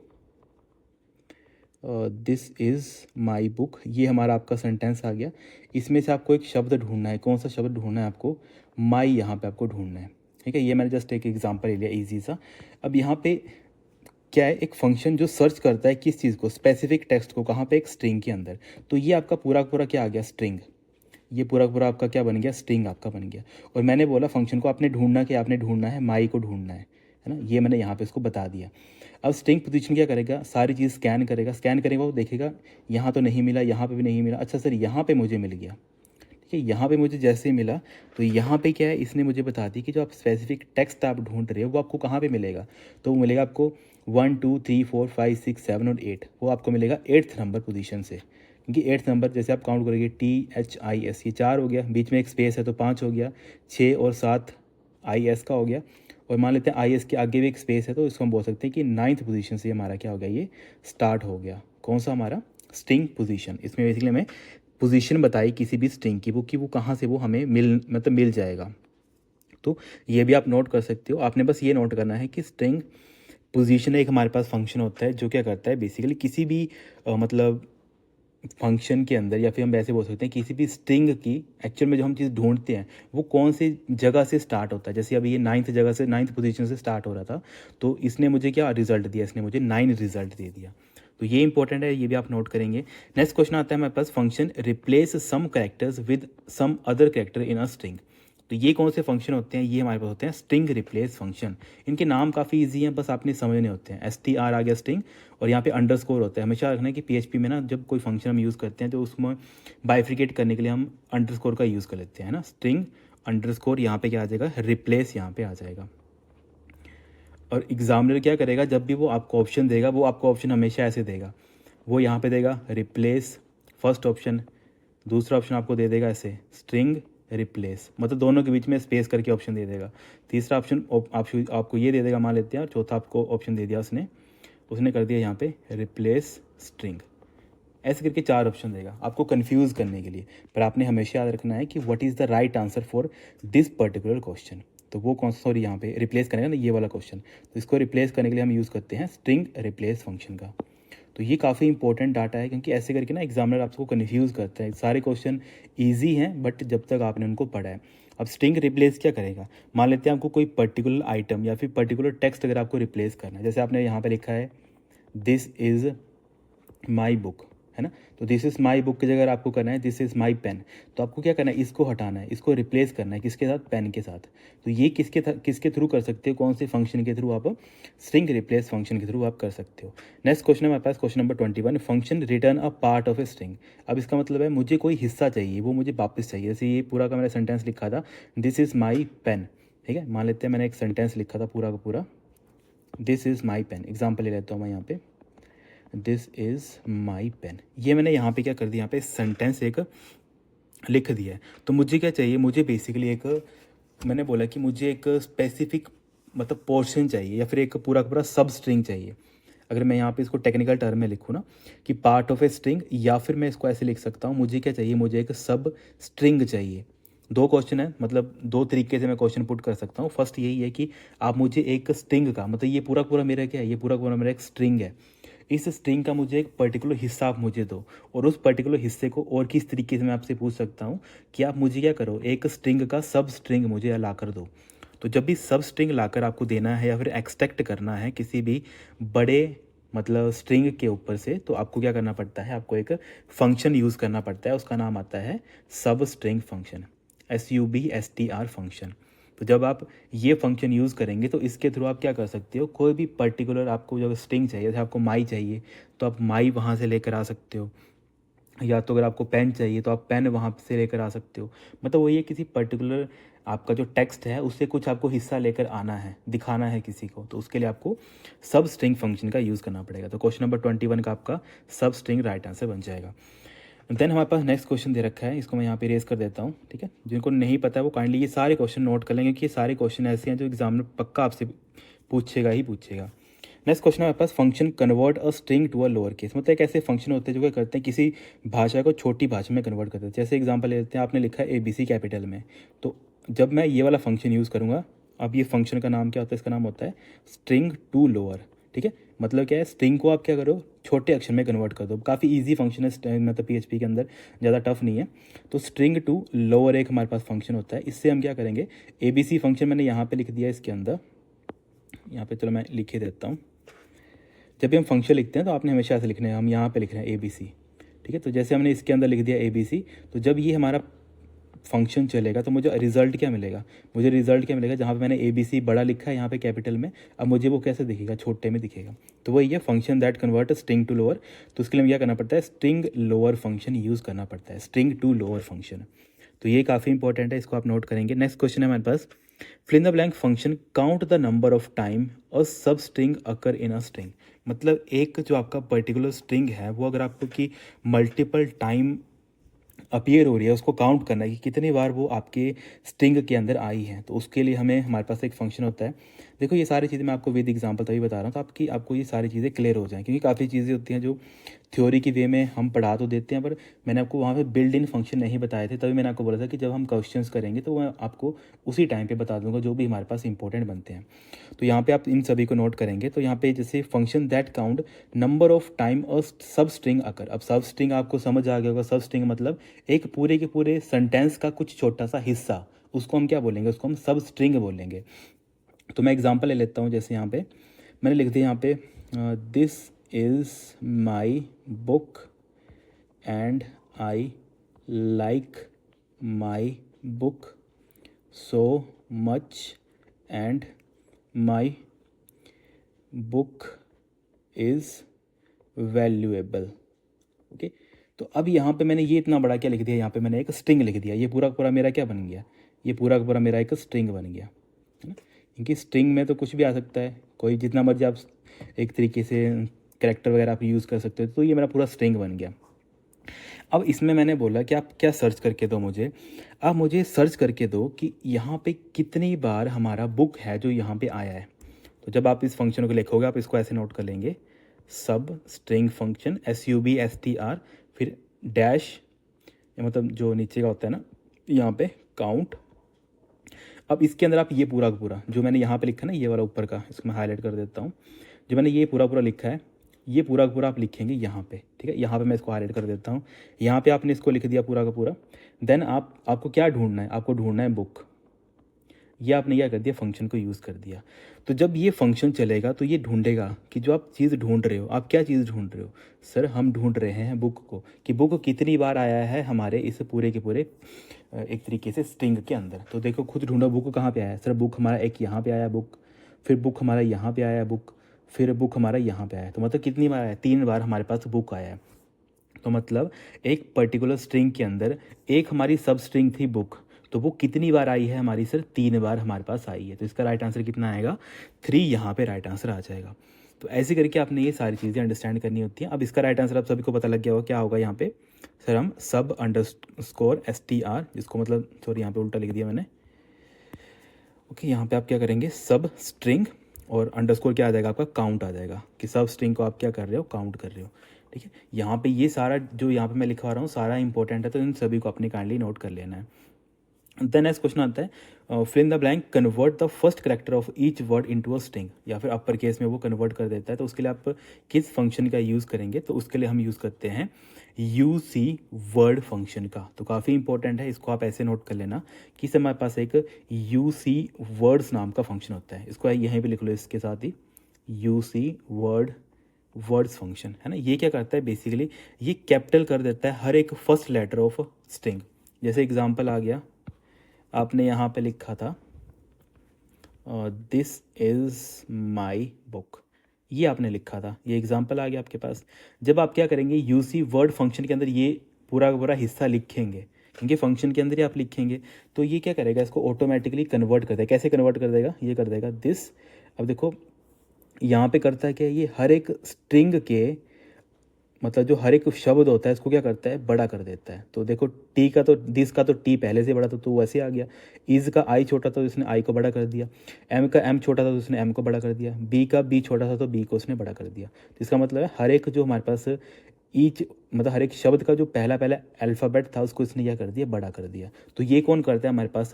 दिस इज़ माई बुक, ये हमारा आपका सेंटेंस आ गया। इसमें से आपको एक शब्द ढूंढना है, कौन सा शब्द ढूंढना है आपको, माई यहाँ पे आपको ढूंढना है। ठीक है, ये मैंने जस्ट एक एग्जांपल ले लिया ईजी सा। अब यहाँ पे क्या है, एक फंक्शन जो सर्च करता है किस चीज़ को, स्पेसिफिक टेक्स्ट को, कहाँ पे, एक स्ट्रिंग के अंदर। तो ये आपका पूरा पूरा क्या आ गया, स्ट्रिंग। ये पूरा पूरा आपका क्या बन गया, स्ट्रिंग आपका बन गया। और मैंने बोला फंक्शन को आपने ढूंढना, कि आपने ढूंढना है माई को ढूंढना है ना, ये मैंने यहाँ पे इसको बता दिया। अब स्ट्रिंग पोजीशन क्या करेगा, सारी चीज़ स्कैन करेगा, स्कैन करेगा, वो देखेगा यहाँ तो नहीं मिला, यहाँ पे भी नहीं मिला, अच्छा सर यहाँ पे मुझे मिल गया। ठीक है, यहाँ पे मुझे जैसे ही मिला तो यहाँ पे क्या है, इसने मुझे बता दी कि जो आप स्पेसिफिक टेक्स्ट आप ढूंढ रहे हो वो आपको कहाँ पे मिलेगा। तो वो मिलेगा आपको 1 2 3 4 5 6 7 और 8, वो आपको मिलेगा 8th नंबर पोजीशन से। क्योंकि 8th नंबर जैसे आप काउंट करोगे THIS, ये 4 हो गया, बीच में एक स्पेस है तो 5 हो गया, 6 और 7 IS का हो गया, और मान लेते हैं IS के आगे भी एक स्पेस है तो इसको हम बोल सकते हैं कि 9th पोजीशन से हमारा क्या हो गया, ये स्टार्ट हो गया। कौन सा, हमारा स्ट्रिंग पोजीशन। इसमें बेसिकली हमें पोजीशन बताई किसी भी स्ट्रिंग की, वो कि वो कहाँ से वो हमें मिल जाएगा। तो ये भी आप नोट कर सकते हो। आपने बस ये नोट करना है कि स्ट्रिंग पोजीशन एक हमारे पास फंक्शन होता है जो क्या करता है, बेसिकली किसी भी मतलब फंक्शन के अंदर, या फिर हम वैसे बोल सकते हैं किसी भी स्ट्रिंग की एक्चुअल में जो हम चीज़ ढूंढते हैं वो कौन सी जगह से स्टार्ट होता है। जैसे अभी ये 9th जगह से, 9th पोजीशन से स्टार्ट हो रहा था, तो इसने मुझे क्या रिजल्ट दिया, इसने मुझे 9 रिजल्ट दे दिया। तो ये इंपॉर्टेंट है, ये भी आप नोट करेंगे। नेक्स्ट क्वेश्चन आता है हमारे पास, function replace some characters with some other character in a string. तो ये कौन से फंक्शन होते हैं, ये हमारे पास होते हैं स्ट्रिंग रिप्लेस फंक्शन। इनके नाम काफ़ी इजी हैं, बस आपने समझने होते हैं। STR आ गया स्ट्रिंग, और यहाँ पे अंडरस्कोर होता है। हमेशा रखना है कि PHP में ना जब कोई फंक्शन हम यूज़ करते हैं तो उसमें बाइफ्रिकेट करने के लिए हम अंडरस्कोर का यूज़ कर लेते हैं ना, स्ट्रिंग अंडरस्कोर, यहाँ पे क्या आ जाएगा, रिप्लेस यहाँ पे आ जाएगा। और एग्जामिनर क्या करेगा, जब भी वो आपको ऑप्शन देगा वो आपको ऑप्शन हमेशा ऐसे देगा, वो यहाँ पे देगा रिप्लेस फर्स्ट ऑप्शन, दूसरा ऑप्शन आपको दे देगा ऐसे स्ट्रिंग रिप्लेस, मतलब दोनों के बीच में स्पेस करके ऑप्शन दे देगा। तीसरा ऑप्शन आपको ये दे देगा मान लेते हैं, और चौथा आपको ऑप्शन दे दिया उसने कर दिया यहाँ पे रिप्लेस स्ट्रिंग। ऐसे करके 4 ऑप्शन देगा आपको कंफ्यूज करने के लिए, पर आपने हमेशा याद रखना है कि what is the right answer for this particular question. तो वो कौन सा, सॉरी यहाँ पे रिप्लेस करेगा ना ये वाला क्वेश्चन, तो इसको रिप्लेस करने के लिए हम यूज़ करते हैं स्ट्रिंग रिप्लेस फंक्शन का। तो ये काफ़ी इंपॉर्टेंट डाटा है, क्योंकि ऐसे करके ना एग्जामिनर आपको कन्फ्यूज़ करता है। सारे क्वेश्चन ईजी हैं बट जब तक आपने उनको पढ़ा है। अब स्ट्रिंग रिप्लेस क्या करेगा, मान लेते हैं आपको कोई पर्टिकुलर आइटम या फिर पर्टिकुलर टेक्स्ट अगर आपको रिप्लेस करना है, जैसे आपने यहाँ पे लिखा है दिस इज़ माई बुक, है ना। तो दिस इज़ माई बुक की जगह अगर आपको करना है दिस इज़ माई पेन, तो आपको क्या करना है, इसको हटाना है, इसको रिप्लेस करना है किसके साथ, पेन के साथ। तो ये किसके थ्रू कर सकते हो, कौन से फंक्शन के थ्रू, आप स्ट्रिंग रिप्लेस फंक्शन के थ्रू आप कर सकते हो। नेक्स्ट क्वेश्चन है हमारे पास, question number 21, function return a part of a string. अब इसका मतलब है मुझे कोई हिस्सा चाहिए, वो मुझे वापस चाहिए। जैसे ये पूरा का मैंने सेंटेंस लिखा था दिस इज़ माई पेन, ठीक है, मान लेते हैं मैंने एक सेंटेंस लिखा था पूरा का पूरा this is my pen, example ले लेता हूँ मैं यहाँ पे दिस इज़ माई पेन। ये मैंने यहाँ पे क्या कर दिया, यहाँ पे सेंटेंस एक लिख दिया है। तो मुझे क्या चाहिए, मुझे बेसिकली एक, मैंने बोला कि मुझे एक स्पेसिफिक मतलब पोर्शन चाहिए या फिर एक पूरा का पूरा सब स्ट्रिंग चाहिए। अगर मैं यहाँ पे इसको टेक्निकल टर्म में लिखूँ ना कि पार्ट ऑफ ए स्ट्रिंग, या फिर मैं इसको ऐसे लिख सकता हूँ मुझे क्या चाहिए, मुझे एक सब स्ट्रिंग चाहिए। दो क्वेश्चन है, मतलब दो तरीके से मैं क्वेश्चन पुट कर सकता हूँ। फर्स्ट यही है कि आप मुझे एक स्ट्रिंग का, मतलब ये पूरा पूरा मेरा क्या है, ये पूरा पूरा मेरा एक स्ट्रिंग है, इस स्ट्रिंग का मुझे एक पर्टिकुलर हिस्सा आप मुझे दो, और उस पर्टिकुलर हिस्से को और किस तरीके से मैं आपसे पूछ सकता हूँ कि आप मुझे क्या करो, एक स्ट्रिंग का सब स्ट्रिंग मुझे ला कर दो। तो जब भी सब स्ट्रिंग लाकर आपको देना है या फिर एक्सट्रैक्ट करना है किसी भी बड़े मतलब स्ट्रिंग के ऊपर से, तो आपको क्या करना पड़ता है, आपको एक फंक्शन यूज़ करना पड़ता है, उसका नाम आता है सब स्ट्रिंग फंक्शन, SUBSTR फंक्शन। तो जब आप ये फंक्शन यूज़ करेंगे तो इसके थ्रू आप क्या कर सकते हो, कोई भी पर्टिकुलर आपको जब स्ट्रिंग चाहिए, जैसे आपको माई चाहिए तो आप माई वहाँ से लेकर आ सकते हो, या तो अगर आपको पेन चाहिए तो आप पेन वहाँ से लेकर आ सकते हो। मतलब वही है, किसी पर्टिकुलर आपका जो टेक्स्ट है उससे कुछ आपको हिस्सा लेकर आना है, दिखाना है किसी को, तो उसके लिए आपको सब स्ट्रिंग फंक्शन का यूज़ करना पड़ेगा। तो क्वेश्चन नंबर 21 का आपका सब स्ट्रिंग राइट आंसर बन जाएगा। देन हमारे पास नेक्स्ट क्वेश्चन दे रखा है, इसको मैं यहाँ पे रेज कर देता हूँ, ठीक है। जिनको नहीं पता है वो काइंडली ये सारे क्वेश्चन नोट कर लेंगे, कि ये सारे क्वेश्चन ऐसे हैं जो एग्जामिनर पक्का आपसे पूछेगा ही पूछेगा। नेक्स्ट क्वेश्चन है हमारे पास, function convert a string to a lower case. मतलब एक ऐसे फंक्शन होते हैं जो क्या करते हैं, किसी भाषा को छोटी भाषा में कन्वर्ट करते हैं। जैसे एग्जांपल लेते हैं, आपने लिखा है ABC कैपिटल में, तो जब मैं ये वाला फंक्शन यूज़ करूँगा, अब ये फंक्शन का नाम क्या होता है, इसका नाम होता है स्ट्रिंग टू लोअर, ठीक है। मतलब क्या है, स्ट्रिंग को आप क्या करो, छोटे अक्षर में कन्वर्ट कर दो। काफ़ी ईजी फंक्शन है, मतलब PHP के अंदर ज़्यादा टफ नहीं है। तो स्ट्रिंग टू लोअर एक हमारे पास फंक्शन होता है, इससे हम क्या करेंगे, ABC फंक्शन मैंने यहाँ पे लिख दिया इसके अंदर, यहाँ पे चलो मैं लिख ही देता हूँ। जब भी हम फंक्शन लिखते हैं तो आपने हमेशा ऐसे लिखना है, हम यहाँ पे लिख रहे हैं ABC, ठीक है। तो जैसे हमने इसके अंदर लिख दिया ABC, तो जब ये हमारा फंक्शन चलेगा तो मुझे रिजल्ट क्या मिलेगा, मुझे रिजल्ट क्या मिलेगा, जहाँ पे मैंने ABC बड़ा लिखा है यहाँ पे कैपिटल में, अब मुझे वो कैसे दिखेगा, छोटे में दिखेगा। तो वही है function that convert string to lower. तो उसके लिए क्या करना पड़ता है, स्ट्रिंग लोअर फंक्शन यूज़ करना पड़ता है, स्ट्रिंग टू लोअर फंक्शन। तो ये काफ़ी इंपॉर्टेंट है, इसको आप नोट करेंगे। नेक्स्ट क्वेश्चन है हमारे पास, fill in the blank function count the number of time or सब string occur in a string. मतलब एक जो आपका पर्टिकुलर स्ट्रिंग है वो अगर आपको की मल्टीपल टाइम अपीयर हो रही है, उसको काउंट करना है कि कितनी बार वो आपके स्ट्रिंग के अंदर आई है, तो उसके लिए हमें हमारे पास एक फंक्शन होता है। देखो ये सारी चीज़ें मैं आपको विद एग्जांपल तभी बता रहा हूँ, तो आपको ये सारी चीज़ें क्लियर हो जाएं, क्योंकि काफ़ी चीज़ें होती हैं जो थ्योरी की वे में हम पढ़ा तो देते हैं, पर मैंने आपको वहाँ पे बिल्ड इन फंक्शन नहीं बताए थे, तभी मैंने आपको बोला था कि जब हम क्वेश्चंस करेंगे तो मैं आपको उसी टाइम पे बता दूंगा जो भी हमारे पास इंपॉर्टेंट बनते हैं। तो यहाँ पे आप इन सभी को नोट करेंगे। तो यहाँ पे जैसे function that count number of time or सब स्ट्रिंग अकर। अब सब स्ट्रिंग आपको समझ आ गया होगा, सब स्ट्रिंग मतलब एक पूरे के पूरे सेंटेंस का कुछ छोटा सा हिस्सा, उसको हम क्या बोलेंगे, उसको हम सब स्ट्रिंग बोलेंगे। तो मैं एग्जांपल ले लेता हूँ, जैसे यहाँ पे मैंने लिख दिया यहाँ पे this is my book and I like my book so much and my book is valuable. Okay, तो अब यहाँ पे मैंने ये इतना बड़ा क्या लिख दिया, यहाँ पे मैंने एक स्ट्रिंग लिख दिया। ये पूरा पूरा मेरा क्या बन गया, ये पूरा पूरा मेरा एक स्ट्रिंग बन गया, है ना। क्योंकि स्ट्रिंग में तो कुछ भी आ सकता है, कोई जितना मर्जी आप एक तरीके से कैरेक्टर वगैरह आप यूज़ कर सकते हो। तो ये मेरा पूरा स्ट्रिंग बन गया। अब इसमें मैंने बोला कि आप क्या सर्च करके दो मुझे, आप मुझे सर्च करके दो कि यहाँ पे कितनी बार हमारा बुक है जो यहाँ पे आया है। तो जब आप इस फंक्शन को लिखोगे, आप इसको ऐसे नोट कर लेंगे, सब स्ट्रिंग फंक्शन SUBSTR, फिर डैश, मतलब जो नीचे का होता है ना यहाँ पे काउंट। अब इसके अंदर आप ये पूरा का पूरा जो मैंने यहाँ पे लिखा है ना, ये वाला ऊपर का, इसको मैं हाईलाइट कर देता हूँ, जो मैंने ये पूरा पूरा लिखा है, ये पूरा का पूरा आप लिखेंगे यहाँ पे, ठीक है। यहाँ पे मैं इसको हाईलाइट कर देता हूँ। यहाँ पे आपने इसको लिख दिया पूरा का पूरा। देन आपको क्या ढूंढना है, आपको ढूंढना है बुक। ये आपने क्या कर दिया, फंक्शन को यूज़ कर दिया। तो जब ये फंक्शन चलेगा तो ये ढूंढेगा कि जो आप चीज़ ढूंढ रहे हो, आप क्या चीज़ ढूंढ रहे हो। सर हम ढूंढ रहे हैं बुक को, कि बुक कितनी बार आया है हमारे इस पूरे के पूरे एक तरीके से स्ट्रिंग के अंदर। तो देखो खुद ढूंढो बुक कहाँ पे आया है। सर बुक हमारा एक यहाँ पे आया बुक, फिर बुक हमारा यहाँ पे आया बुक, फिर बुक हमारा यहाँ पे आया। तो मतलब कितनी बार आया, 3 बार हमारे पास बुक आया है। तो मतलब एक पर्टिकुलर स्ट्रिंग के अंदर एक हमारी सब स्ट्रिंग थी बुक, तो वो कितनी बार आई है हमारी, सर 3 बार हमारे पास आई है। तो इसका राइट आंसर कितना आएगा, 3 यहाँ पे राइट आंसर आ जाएगा। तो ऐसे करके आपने ये सारी चीज़ें अंडरस्टैंड करनी होती हैं। अब इसका राइट आंसर आप सभी को पता लग गया होगा क्या होगा यहाँ पे। सर हम सब अंडरस्कोर STR, जिसको मतलब सॉरी यहाँ पे उल्टा लिख दिया मैंने। ओके, यहाँ पे आप क्या करेंगे, सब स्ट्रिंग और अंडरस्कोर क्या आ जाएगा आपका, काउंट आ जाएगा, कि सब स्ट्रिंग को आप क्या कर रहे हो, काउंट कर रहे हो। ठीक है, यहाँ पे ये सारा जो यहाँ पे मैं लिखवा रहा हूँ सारा इंपॉर्टेंट है, तो इन सभी को अपनी काइंडली नोट कर लेना है। देन नेक्स्ट क्वेश्चन आता है, fill in the blank, convert the first character of each word into a string, या फिर अपर केस में वो कन्वर्ट कर देता है। तो उसके लिए आप किस फंक्शन का यूज़ करेंगे, तो उसके लिए हम यूज़ करते हैं UC वर्ड फंक्शन का। तो काफ़ी इंपॉर्टेंट है, इसको आप ऐसे नोट कर लेना कि सर हमारे पास एक UC वर्ड्स नाम का फंक्शन होता है। इसको यहीं पे लिख लो इसके साथ ही, UC वर्ड्स फंक्शन है ना। ये क्या करता है बेसिकली, ये कैपिटल कर देता है हर एक फर्स्ट लेटर ऑफ स्ट्रिंग। जैसे एग्जांपल आ गया, आपने यहाँ पे लिखा था दिस इज़ माई बुक, ये आपने लिखा था, ये एग्जांपल आ गया आपके पास। जब आप क्या करेंगे, यूसी वर्ड फंक्शन के अंदर ये पूरा का पूरा हिस्सा लिखेंगे, क्योंकि फंक्शन के अंदर ही आप लिखेंगे, तो ये क्या करेगा, इसको ऑटोमेटिकली कन्वर्ट कर देगा। कैसे कन्वर्ट कर देगा, ये कर देगा दिस। अब देखो यहाँ पे करता है क्या, ये हर एक स्ट्रिंग के मतलब जो हर एक शब्द होता है इसको क्या करता है, बड़ा कर देता है। तो देखो टी का तो दिस का तो टी पहले से बड़ा था तो वैसे आ गया। इज का आई छोटा था तो इसने आई को बड़ा कर दिया। एम का एम छोटा था तो उसने एम को बड़ा कर दिया। बी का बी छोटा था तो बी को उसने बड़ा कर दिया। तो इसका मतलब है हर एक जो हमारे पास ईच मतलब हर एक शब्द का जो पहला पहला अल्फ़ाबेट था उसको इसने क्या कर दिया, बड़ा कर दिया। तो ये कौन करता है, हमारे पास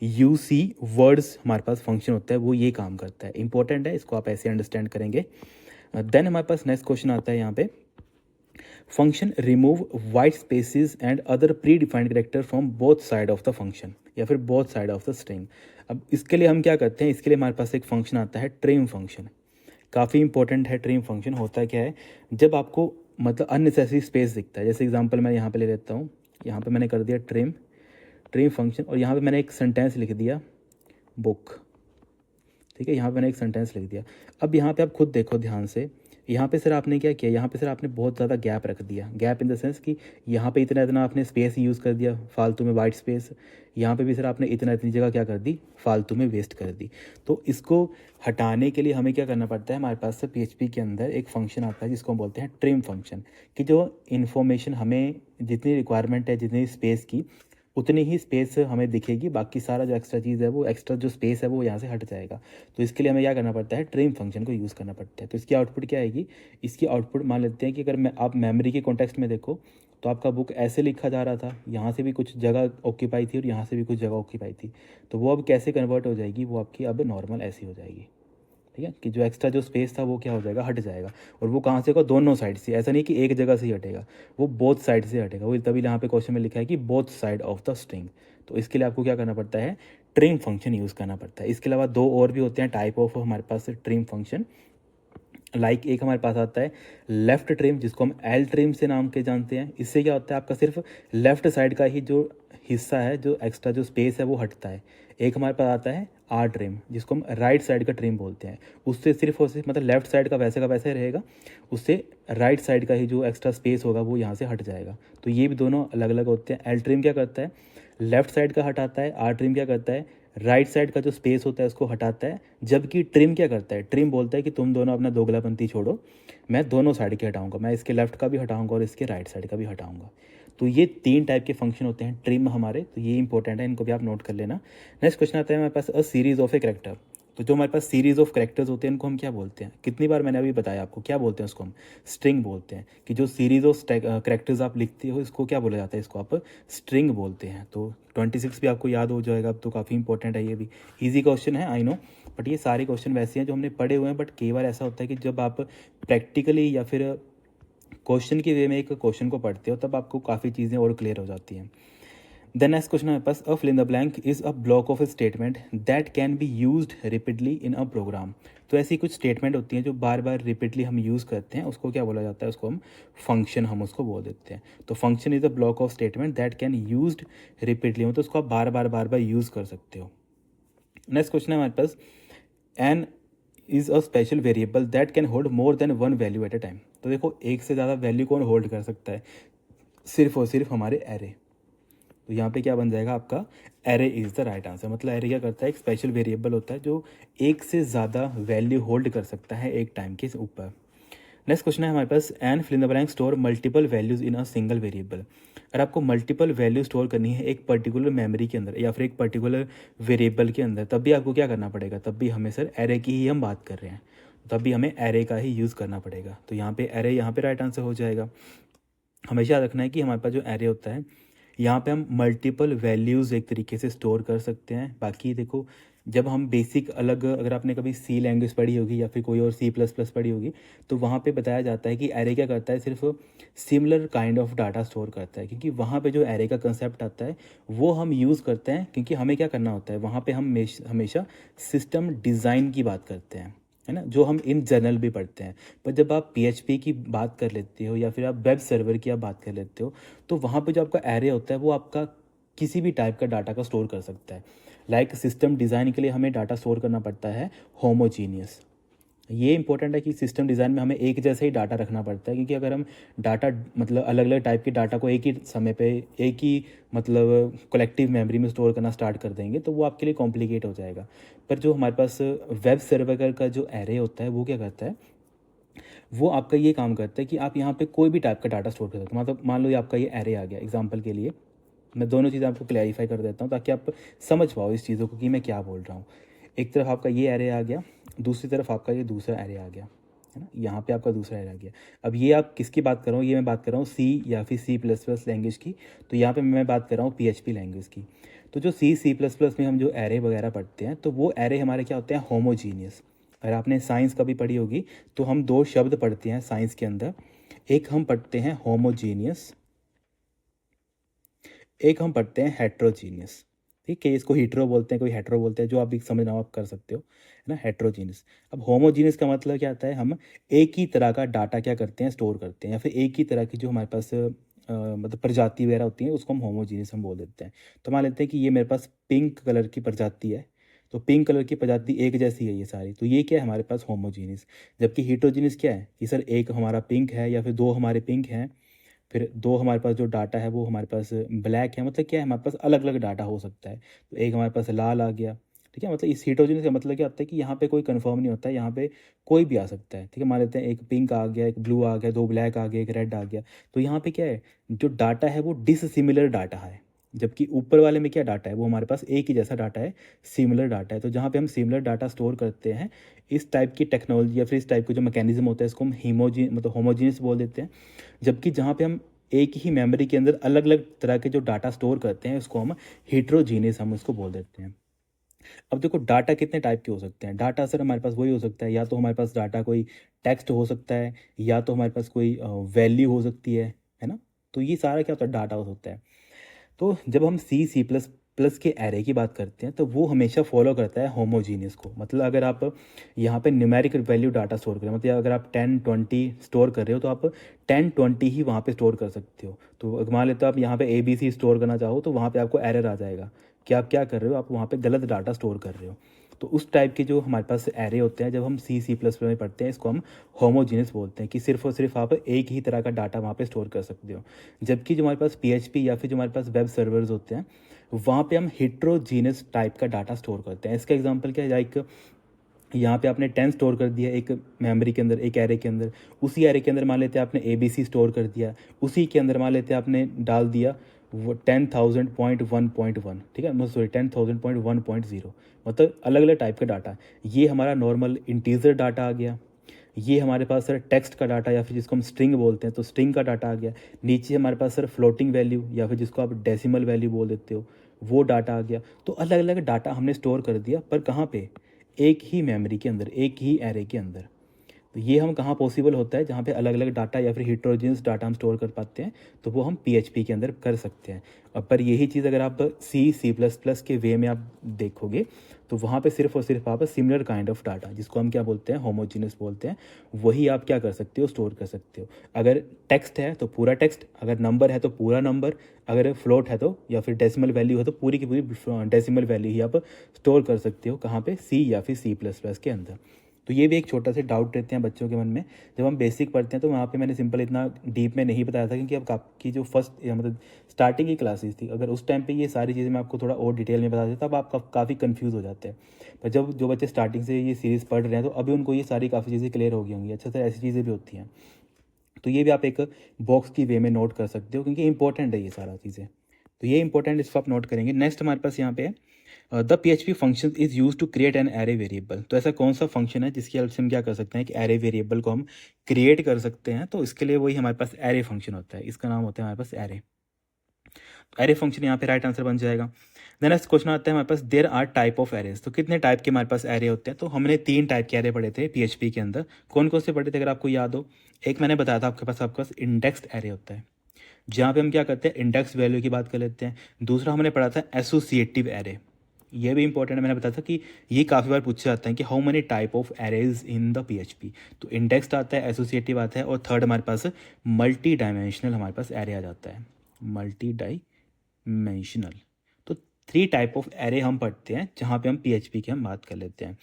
UC वर्ड्स हमारे पास फंक्शन होता है, वो ये काम करता है। इंपॉर्टेंट है, इसको आप ऐसे अंडरस्टैंड करेंगे। देन हमारे पास नेक्स्ट क्वेश्चन आता है यहाँ पे, function remove white spaces and other predefined character from both side of the function, या फिर both side of the string. अब इसके लिए हम क्या करते हैं, इसके लिए हमारे पास एक फंक्शन आता है ट्रिम फंक्शन। काफ़ी इंपॉर्टेंट है ट्रिम फंक्शन। होता क्या है, जब आपको मतलब अननेसेसरी स्पेस दिखता है, जैसे एग्जांपल मैं यहाँ पे ले लेता हूँ, यहाँ पे मैंने कर दिया ट्रिम फंक्शन, और यहाँ पे मैंने एक सेंटेंस लिख दिया बुक। ठीक है, यहाँ पे मैंने एक सेंटेंस लिख दिया। अब यहाँ पे आप खुद देखो ध्यान से, यहाँ पे सर आपने क्या किया, यहाँ पे सर आपने बहुत ज़्यादा गैप रख दिया। गैप इन द सेंस कि यहाँ पे इतना इतना आपने स्पेस यूज़ कर दिया फालतू में, वाइट स्पेस। यहाँ पे भी सर आपने इतना इतनी जगह क्या कर दी, फालतू में वेस्ट कर दी। तो इसको हटाने के लिए हमें क्या करना पड़ता है, हमारे पास से PHP के अंदर एक फंक्शन आता है जिसको हम बोलते हैं ट्रिम फंक्शन, कि जो इन्फॉर्मेशन हमें जितनी रिक्वायरमेंट है, जितनी स्पेस की, उतनी ही स्पेस हमें दिखेगी। बाकी सारा जो एक्स्ट्रा चीज़ है, वो एक्स्ट्रा जो स्पेस है वो यहाँ से हट जाएगा। तो इसके लिए हमें क्या करना पड़ता है, ट्रिम फंक्शन को यूज़ करना पड़ता है। तो इसकी आउटपुट क्या आएगी, इसकी आउटपुट मान लेते हैं कि अगर आप मेमोरी के कॉन्टेक्स्ट में देखो तो आपका बुक ऐसे लिखा जा रहा था, यहाँ से भी कुछ जगह ऑक्यूपाई थी और यहाँ से भी कुछ जगह ऑक्यूपाई थी। तो वो अब कैसे कन्वर्ट हो जाएगी, वो आपकी अब नॉर्मल ऐसी हो जाएगी। ठीक है, कि जो एक्स्ट्रा जो स्पेस था वो क्या हो जाएगा, हट जाएगा। और वो कहाँ से होगा, दोनों साइड से। ऐसा नहीं कि एक जगह से ही हटेगा, वो बोथ साइड से हटेगा। वो तभी यहाँ पे क्वेश्चन में लिखा है कि both side of the string. तो इसके लिए आपको क्या करना पड़ता है, ट्रिम फंक्शन यूज़ करना पड़ता है। इसके अलावा 2 और भी होते हैं टाइप ऑफ हमारे पास ट्रिम फंक्शन। लाइक एक हमारे पास आता है लेफ़्ट ट्रिम, जिसको हम एल ट्रिम से नाम के जानते हैं। इससे क्या होता है, आपका सिर्फ लेफ़्ट साइड का ही जो हिस्सा है, जो एक्स्ट्रा जो स्पेस है वो हटता है। एक हमारे पास आता है आर ट्रिम, जिसको हम राइट साइड का ट्रिम बोलते हैं। उससे सिर्फ और सिर्फ मतलब लेफ्ट साइड का वैसे ही रहेगा, उससे राइट साइड का ही जो एक्स्ट्रा स्पेस होगा वो यहाँ से हट जाएगा। तो ये भी दोनों अलग अलग होते हैं। एल ट्रिम क्या करता है, लेफ्ट साइड का हटाता है। आर ट्रिम क्या करता है, राइट साइड का जो स्पेस होता है उसको हटाता है। जबकि ट्रिम क्या करता है, ट्रिम बोलता है कि तुम दोनों अपना दोगलापंती छोड़ो, मैं दोनों साइड के हटाऊंगा, मैं इसके लेफ्ट का भी हटाऊंगा और इसके राइट साइड का भी हटाऊंगा। तो ये 3 टाइप के फंक्शन होते हैं ट्रिम हमारे। तो ये इंपॉर्टेंट है, इनको भी आप नोट कर लेना। नेक्स्ट क्वेश्चन आता है हमारे पास, a series of a character. तो जो हमारे पास सीरीज ऑफ करेक्टर्स होते हैं इनको हम क्या बोलते हैं, कितनी बार मैंने अभी बताया आपको, क्या बोलते हैं उसको, हम स्ट्रिंग बोलते हैं। कि जो सीरीज ऑफ करेक्टर्स आप लिखते हो इसको क्या बोला जाता है, इसको आप स्ट्रिंग बोलते हैं। तो 26 भी आपको याद हो जाएगा अब, तो काफ़ी इंपॉर्टेंट है, ये भी ईजी क्वेश्चन है आई नो। बट ये सारे क्वेश्चन वैसे हैं जो हमने पढ़े हुए हैं, बट कई बार ऐसा होता है कि जब आप प्रैक्टिकली या फिर क्वेश्चन के वे में एक क्वेश्चन को पढ़ते हो तब आपको काफ़ी चीज़ें और क्लियर हो जाती हैं। द नेक्स्ट क्वेश्चन हमारे पास, a fill in the blank is a block of statement that can be used repeatedly in a program. तो ऐसी कुछ स्टेटमेंट होती हैं जो बार बार रिपीटली हम यूज़ करते हैं, उसको क्या बोला जाता है, उसको हम फंक्शन हम उसको बोल देते हैं। तो function is a block of statement that can used repeatedly, मतलब उसको आप बार बार यूज़ कर सकते हो। नेक्स्ट क्वेश्चन है हमारे पास, an is a special variable that can hold more than one value at a time. तो देखो एक से ज़्यादा वैल्यू कौन होल्ड कर सकता है, सिर्फ और सिर्फ हमारे एरे। तो यहाँ पे क्या बन जाएगा आपका, array is the right answer. मतलब एरे क्या करता है, एक स्पेशल वेरिएबल होता है जो एक से ज़्यादा वैल्यू होल्ड कर सकता है एक टाइम के ऊपर। नेक्स्ट क्वेश्चन है हमारे पास, an fill in the blank store multiple values in a single variable. अगर आपको मल्टीपल वैल्यू स्टोर करनी है एक पर्टिकुलर मेमोरी के अंदर या फिर एक पर्टिकुलर वेरिएबल के अंदर, तब भी आपको क्या करना पड़ेगा, तब भी हमें सर एरे की ही हम बात कर रहे हैं, तब भी हमें एरे का ही यूज़ करना पड़ेगा। तो यहाँ पे एरे यहाँ पे राइट आंसर हो जाएगा। हमेशा याद रखना है कि हमारे पास जो एरे होता है यहाँ पे हम मल्टीपल वैल्यूज़ एक तरीके से स्टोर कर सकते हैं। बाकी देखो जब हम बेसिक अलग, अगर आपने कभी सी लैंग्वेज पढ़ी होगी या फिर कोई और C++ पढ़ी होगी, तो वहाँ पे बताया जाता है कि एरे क्या करता है, सिर्फ similar kind of data store करता है। क्योंकि वहाँ पे जो एरे का कंसेप्ट आता है वो हम यूज़ करते हैं, क्योंकि हमें क्या करना होता है, वहाँ पे हम हमेशा सिस्टम डिज़ाइन की बात करते हैं, है ना, जो हम इन जनरल भी पढ़ते हैं। पर जब आप PHP की बात कर लेते हो या फिर आप वेब सर्वर की आप बात कर लेते हो, तो वहाँ पे जो आपका एरे होता है वो आपका किसी भी टाइप का डाटा का स्टोर कर सकता है। लाइक सिस्टम डिज़ाइन के लिए हमें डाटा स्टोर करना पड़ता है होमोजीनियस। ये इंपॉर्टेंट है कि सिस्टम डिज़ाइन में हमें एक जैसा ही डाटा रखना पड़ता है, क्योंकि अगर हम डाटा मतलब अलग अलग टाइप के डाटा को एक ही समय पे एक ही मतलब कलेक्टिव मेमोरी में स्टोर करना स्टार्ट कर देंगे तो वो आपके लिए कॉम्प्लिकेट हो जाएगा। पर जो हमारे पास वेब सर्वर का जो एरे होता है वो क्या करता है, वो आपका ये काम करता है कि आप यहाँ पे कोई भी टाइप का डाटा स्टोर कर सकते हो। मतलब मान लो ये आपका ये एरे आ गया, एग्जांपल के लिए मैं दोनों चीज़ें आपको क्लैरिफाई कर देता हूँ ताकि आप समझ पाओ इस चीज़ों को कि मैं क्या बोल रहा हूँ। एक तरफ आपका ये एरे आ गया, दूसरी तरफ आपका ये दूसरा एरे आ गया, है ना, यहाँ पे आपका दूसरा एरे आ गया। अब ये आप किसकी बात कर रहा हूँ, ये मैं बात कर रहा हूँ सी या फिर C++ लैंग्वेज की। तो यहाँ पे मैं बात कर रहा हूँ PHP लैंग्वेज की। तो जो C++ में हम जो एरे वगैरह पढ़ते हैं तो वो एरे हमारे क्या होते हैं, होमोजीनियस। अगर आपने साइंस कभी पढ़ी होगी तो हम दो शब्द पढ़ते हैं साइंस के अंदर, एक हम पढ़ते हैं होमोजीनियस, एक हम पढ़ते हैं हेट्रोजीनियस। ठीक है, इसको हीट्रो बोलते हैं, कोई हेट्रो बोलते हैं, जो आप भी समझना हो आप कर सकते हो, है ना, हेट्रोजीनियस। अब होमोजीनियस का मतलब क्या आता है, हम एक ही तरह का डाटा क्या करते हैं, स्टोर करते हैं, या फिर एक ही तरह की जो हमारे पास मतलब प्रजाति वगैरह होती है उसको हम होमोजीनियस हम बोल देते हैं। तो मान लेते हैं कि ये मेरे पास पिंक कलर की प्रजाति है, तो पिंक कलर की प्रजाति एक जैसी है ये सारी, तो ये क्या है हमारे पास होमोजीनियस। जबकि हीट्रोजीनियस क्या है कि सर एक हमारा पिंक है या फिर दो हमारे पिंक हैं, फिर दो हमारे पास जो डाटा है वो हमारे पास ब्लैक है, मतलब क्या है हमारे पास अलग अलग डाटा हो सकता है। तो एक हमारे पास लाल आ गया, ठीक है, मतलब इस हीट्रोजीनियस का मतलब क्या होता है कि यहाँ पे कोई कंफर्म नहीं होता है, यहाँ पे कोई भी आ सकता है। ठीक है, मान लेते हैं एक पिंक आ गया, एक ब्लू आ गया, दो ब्लैक आ गया, एक रेड आ गया। तो यहाँ पे क्या है, जो डाटा है वो डिससिमिलर डाटा है, जबकि ऊपर वाले में क्या डाटा है, वो हमारे पास एक ही जैसा डाटा है, सिमिलर डाटा है। तो जहाँ पे हम सिमिलर डाटा स्टोर करते हैं, इस टाइप की टेक्नोलॉजी या फिर इस टाइप का जो मैकेनिज्म होता है इसको हम मतलब होमोजीनियस बोल देते हैं। जबकि जहाँ पे हम एक ही मेमोरी के अंदर अलग अलग तरह के जो डाटा स्टोर करते हैं उसको हम हीट्रोजीनियस हम उसको बोल देते हैं। अब देखो डाटा कितने टाइप के हो सकते हैं, डाटा सर हमारे पास वही हो सकता है, या तो हमारे पास डाटा कोई टेक्स्ट हो सकता है, या तो हमारे पास कोई वैल्यू हो सकती है ना। तो ये सारा क्या होता है, डाटा हो सकता है। तो जब हम C++ के एरे की बात करते हैं तो वो हमेशा फॉलो करता है होमोजीनियस को। मतलब अगर आप यहाँ पे न्यूमेरिक वैल्यू डाटा स्टोर करें, मतलब अगर आप 10 20 स्टोर कर रहे हो तो आप 10 20 ही वहाँ पे स्टोर कर सकते हो। तो मान लेते हो आप यहाँ पे ABC स्टोर करना चाहो तो वहाँ पे आपको एरर आ जाएगा कि आप क्या कर रहे हो, आप वहाँ पे गलत डाटा स्टोर कर रहे हो। तो उस टाइप के जो हमारे पास एरे होते हैं जब हम C++ में पढ़ते हैं इसको हम होमोजीनियस बोलते हैं, कि सिर्फ और सिर्फ आप एक ही तरह का डाटा वहाँ पे स्टोर कर सकते हो। जबकि जो हमारे पास PHP या फिर जो हमारे पास वेब सर्वर्स होते हैं वहाँ पे हम हिट्रोजीनस टाइप का डाटा स्टोर करते हैं। इसका एग्जांपल क्या है, लाइक यहाँ पे आपने 10 स्टोर कर दिया एक मेमोरी के अंदर, एक एरे के अंदर, उसी एरे के अंदर मान लेते हैं आपने ABC स्टोर कर दिया, उसी के अंदर मान लेते हैं आपने डाल दिया वो 10,000.1.1, ठीक है, मतलब सॉरी 10,000.1.0, मतलब अलग अलग टाइप का डाटा। ये हमारा नॉर्मल इंटीजर डाटा आ गया, ये हमारे पास सर टेक्स्ट का डाटा या फिर जिसको हम स्ट्रिंग बोलते हैं तो स्ट्रिंग का डाटा आ गया। नीचे हमारे पास सर फ्लोटिंग वैल्यू या फिर जिसको आप डेसिमल वैल्यू बोल देते हो वो डाटा आ गया। तो अलग अलग डाटा हमने स्टोर कर दिया, पर कहाँ पे, एक ही मेमोरी के अंदर, एक ही एरे के अंदर। तो ये हम कहाँ पॉसिबल होता है, जहाँ पे अलग अलग डाटा या फिर हिट्रोजेनस डाटा हम स्टोर कर पाते हैं, तो वो हम PHP के अंदर कर सकते हैं। अब पर यही चीज़ अगर आप C++ के वे में आप देखोगे, तो वहाँ पे सिर्फ और सिर्फ आप सिमिलर काइंड ऑफ डाटा, जिसको हम क्या बोलते हैं, होमोजीनियस बोलते हैं, वही आप क्या कर सकते हो, स्टोर कर सकते हो। अगर टेक्स्ट है तो पूरा टेक्स्ट, अगर नंबर है तो पूरा नंबर, अगर फ्लोट है तो या फिर डेसिमल वैल्यू है तो पूरी की पूरी डेसिमल वैल्यू ही आप स्टोर कर सकते हो। कहाँ पे, C या फिर C++ के अंदर। तो ये भी एक छोटा सा डाउट रहते हैं बच्चों के मन में जब हम बेसिक पढ़ते हैं, तो वहाँ पे मैंने सिंपल इतना डीप में नहीं बताया था, क्योंकि अब आपकी जो फर्स्ट मतलब स्टार्टिंग की क्लासेस थी, अगर उस टाइम पे ये सारी चीज़ें मैं आपको थोड़ा और डिटेल में बता देता, तब आप काफ़ी कंफ्यूज हो जाते हैं। पर जब जो बच्चे स्टार्टिंग से ये सीरीज़ पढ़ रहे हैं, तो अभी उनको ये सारी काफ़ी चीज़ें क्लियर हो गई होंगी। अच्छा सर, ऐसी चीज़ें भी होती हैं, तो ये भी आप एक बॉक्स की वे में नोट कर सकते हो, क्योंकि इंपॉर्टेंट है ये सारा चीज़ें। तो ये इंपॉर्टेंट, इसको आप नोट करेंगे। नेक्स्ट हमारे पास यहाँ पे the PHP function is use to create an array variable. तो ऐसा कौन सा फंक्शन है जिसकी हेल्प से हम क्या कर सकते हैं कि एरे वेरिएबल को हम क्रिएट कर सकते हैं। तो इसके लिए वही हमारे पास एरे फंक्शन होता है, इसका नाम होता है हमारे पास एरे। एरे फंक्शन यहाँ पे राइट आंसर बन जाएगा। देन नेक्स्ट क्वेश्चन आता है हमारे पास, there are type of arrays. तो कितने टाइप के हमारे पास एरे होते हैं, तो हमने 3 टाइप के एरे पढ़े थे PHP के अंदर। कौन कौन से पढ़े थे अगर आपको याद हो, एक मैंने बताया था आपके पास इंडेक्स्ड एरे होता है, जहाँ पे हम क्या करते हैं, इंडेक्स वैल्यू की बात कर लेते हैं। दूसरा हमने पढ़ा था एसोसिएटिव एरे, ये भी इंपॉर्टेंट है, मैंने बताया था कि ये काफ़ी बार पूछा जाता है कि how many type of arrays in the PHP। तो इंडेक्स्ड आता है, एसोसिएटिव आता है, और थर्ड हमारे पास मल्टी डायमेंशनल हमारे पास एरे आ जाता है, मल्टी डायमेंशनल। तो 3 टाइप ऑफ एरे हम पढ़ते हैं, जहाँ पे हम PHP की हम बात कर लेते हैं।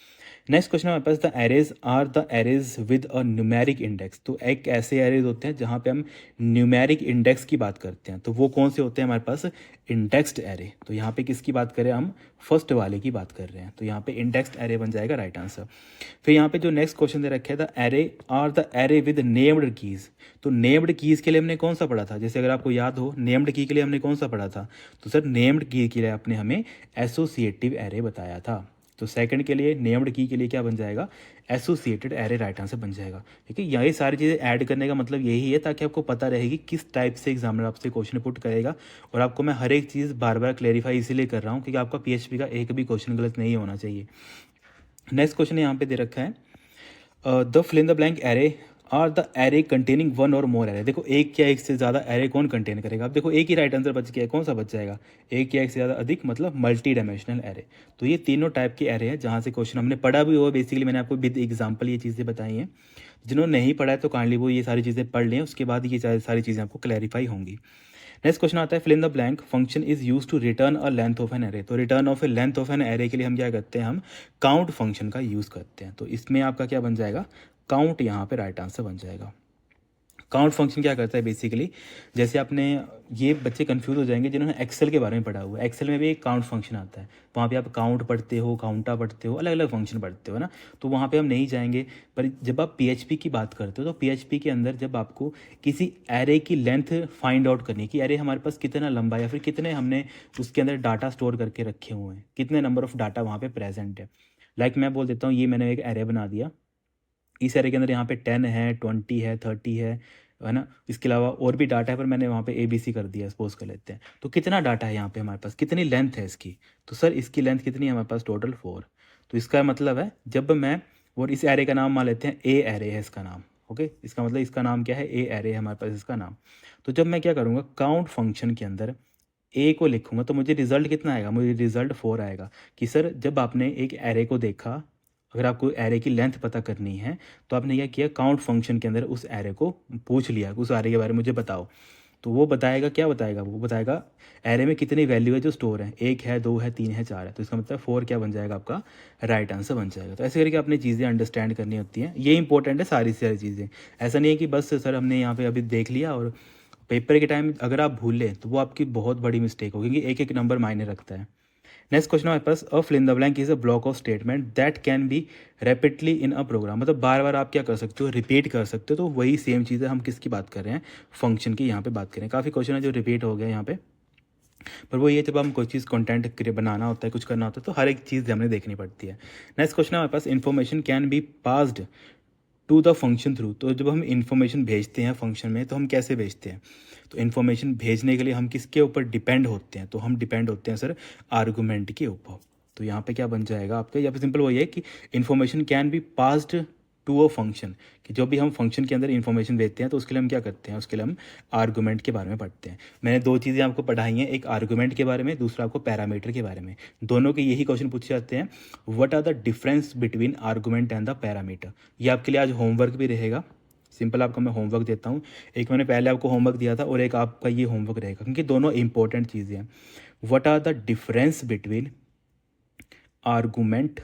नेक्स्ट क्वेश्चन हमारे पास, the arrays are the arrays with a numeric index. तो एक ऐसे एरेज होते हैं जहाँ पे हम न्यूमेरिक इंडेक्स की बात करते हैं, तो वो कौन से होते हैं हमारे पास, इंडेक्स्ड एरे। तो यहाँ पे किसकी बात करें, हम फर्स्ट वाले की बात कर रहे हैं, तो यहाँ पे इंडेक्स्ड एरे बन जाएगा राइट आंसर। फिर यहाँ पे जो नेक्स्ट क्वेश्चन दे रखे है, the array are the array with named keys. तो नेम्ड कीज के लिए हमने कौन सा पढ़ा था, जैसे अगर आपको याद हो, नेम्ड की के लिए हमने कौन सा पढ़ा था, तो सर नेम्ड की के लिए आपने हमें एसोसिएटिव एरे बताया था। तो सेकंड के लिए नेम्ड की के लिए क्या बन जाएगा, एसोसिएटेड एरे राइट आंसर बन जाएगा। ठीक है, यही सारी चीज़ें ऐड करने का मतलब यही है, ताकि आपको पता रहेगी किस टाइप से एग्जामिनर आपसे क्वेश्चन पुट करेगा। और आपको मैं हर एक चीज़ बार बार क्लेरिफाई इसीलिए कर रहा हूँ, क्योंकि आपका PHP का एक भी क्वेश्चन गलत नहीं होना चाहिए। नेक्स्ट क्वेश्चन यहाँ पे दे रखा है, the fill in the blank array are the array containing one or more array. देखो एक या एक से ज़्यादा एरे कौन कंटेन करेगा, अब देखो एक ही राइट आंसर बच गया है, कौन सा बच जाएगा, एक या एक से ज़्यादा अधिक, मतलब मल्टी डायमेंशनल एरे। तो ये तीनों टाइप के एरे हैं जहाँ से क्वेश्चन हमने पढ़ा भी हुआ, बेसिकली मैंने आपको विद एग्जाम्पल ये चीज़ें बताई हैं। जिन्होंने नहीं पढ़ा है तो काइंडली वो ये सारी चीज़ें पढ़ लें, उसके बाद ये सारी चीज़ें आपको क्लैरिफाई होंगी। नेक्स्ट क्वेश्चन आता है, fill in the blank function is use to return a length of an array. तो return of a length of an array के लिए हम क्या करते हैं, हम काउंट फंक्शन का यूज़ करते हैं। तो इसमें आपका क्या बन जाएगा, काउंट, यहाँ पे राइट आंसर बन जाएगा। काउंट फंक्शन क्या करता है बेसिकली, जैसे आपने, ये बच्चे कंफ्यूज हो जाएंगे जिन्होंने एक्सेल के बारे में पढ़ा हुआ है, एक्सेल में भी एक काउंट फंक्शन आता है, वहाँ पे आप काउंट पढ़ते हो, काउंटा पढ़ते हो, अलग अलग फंक्शन पढ़ते हो ना, तो वहाँ पे हम नहीं जाएंगे। पर जब आप PHP की बात करते हो, तो PHP के अंदर जब आपको किसी एरे की लेंथ फाइंड आउट करनी है कि एरे हमारे पास कितना लंबा है, या फिर कितने हमने उसके अंदर डाटा स्टोर करके रखे हुए हैं, कितने नंबर ऑफ डाटा वहाँ पर प्रेजेंट है। लाइक मैं बोल देता हूँ, ये मैंने एक एरे बना दिया, इस एरे के अंदर यहाँ पे 10 है, 20 है, 30 है ना, इसके अलावा और भी डाटा है, पर मैंने वहाँ पे ABC कर दिया, सपोज कर लेते हैं। तो कितना डाटा है यहाँ पे हमारे पास, कितनी लेंथ है इसकी, तो सर इसकी लेंथ कितनी है हमारे पास, टोटल 4। तो इसका मतलब है, जब मैं, और इस एरे का नाम मान लेते हैं A एरे है इसका नाम, ओके, इसका मतलब इसका नाम क्या है, A एरे है हमारे पास इसका नाम। तो जब मैं क्या करूँगा, काउंट फंक्शन के अंदर A को लिखूंगा, तो मुझे रिजल्ट कितना आएगा, मुझे रिजल्ट 4 आएगा। कि सर जब आपने एक एरे को देखा, अगर आपको एरे की लेंथ पता करनी है, तो आपने क्या किया, काउंट फंक्शन के अंदर उस एरे को पूछ लिया, उस एरे के बारे में मुझे बताओ। तो वो बताएगा, क्या बताएगा, वो बताएगा एरे में कितनी वैल्यू है जो स्टोर है, 1 है, 2 है, 3 है, 4 है। तो इसका मतलब 4 क्या बन जाएगा, आपका राइट आंसर बन जाएगा। तो ऐसे करके आपने चीज़ें अंडरस्टैंड करनी होती हैं, ये इंपॉर्टेंट है सारी सारी चीज़ें। ऐसा नहीं है कि बस सर हमने यहाँ पे अभी देख लिया और पेपर के टाइम अगर आप भूल लें तो वो आपकी बहुत बड़ी मिस्टेक होगी, क्योंकि एक एक नंबर मायने रखता है। नेक्स्ट क्वेश्चन हमारे पास, a fill in the blank is a block of statement that can be rapidly in a program. मतलब बार बार आप क्या कर सकते हो, रिपीट कर सकते हो। तो वही सेम चीज़ है, हम किसकी बात कर रहे हैं, फंक्शन की यहाँ पे बात करें। काफ़ी क्वेश्चन है जो रिपीट हो गए यहाँ पे, पर वो ये जब हम कोई चीज़ कंटेंट बनाना होता है, कुछ करना होता है, तो हर एक चीज़ हमें देखनी पड़ती है। नेक्स्ट क्वेश्चन हमारे पास, information can be passed to the function through. तो जब हम इन्फॉर्मेशन भेजते हैं फंक्शन में, तो हम कैसे भेजते हैं, तो इन्फॉर्मेशन भेजने के लिए हम किसके ऊपर डिपेंड होते हैं, तो हम डिपेंड होते हैं सर आर्गूमेंट के ऊपर। तो यहाँ पे क्या बन जाएगा आपका, यहाँ पे सिंपल वही है कि information can be passed to a function, कि जो भी हम फंक्शन के अंदर इन्फॉर्मेशन देते हैं तो उसके लिए हम क्या करते हैं, उसके लिए हम आर्गूमेंट के बारे में पढ़ते हैं। मैंने दो चीज़ें आपको पढ़ाई हैं, एक आर्गूमेंट के बारे में, दूसरा आपको पैरामीटर के बारे में। दोनों के यही क्वेश्चन पूछे जाते हैं, what are the difference between argument and the parameter. ये आपके लिए आज होमवर्क भी रहेगा। सिंपल आपका मैं होमवर्क देता हूँ, एक मैंने पहले आपको होमवर्क दिया था और एक आपका ये होमवर्क रहेगा, क्योंकि दोनों इंपॉर्टेंट चीज़ें हैं। What are the difference between argument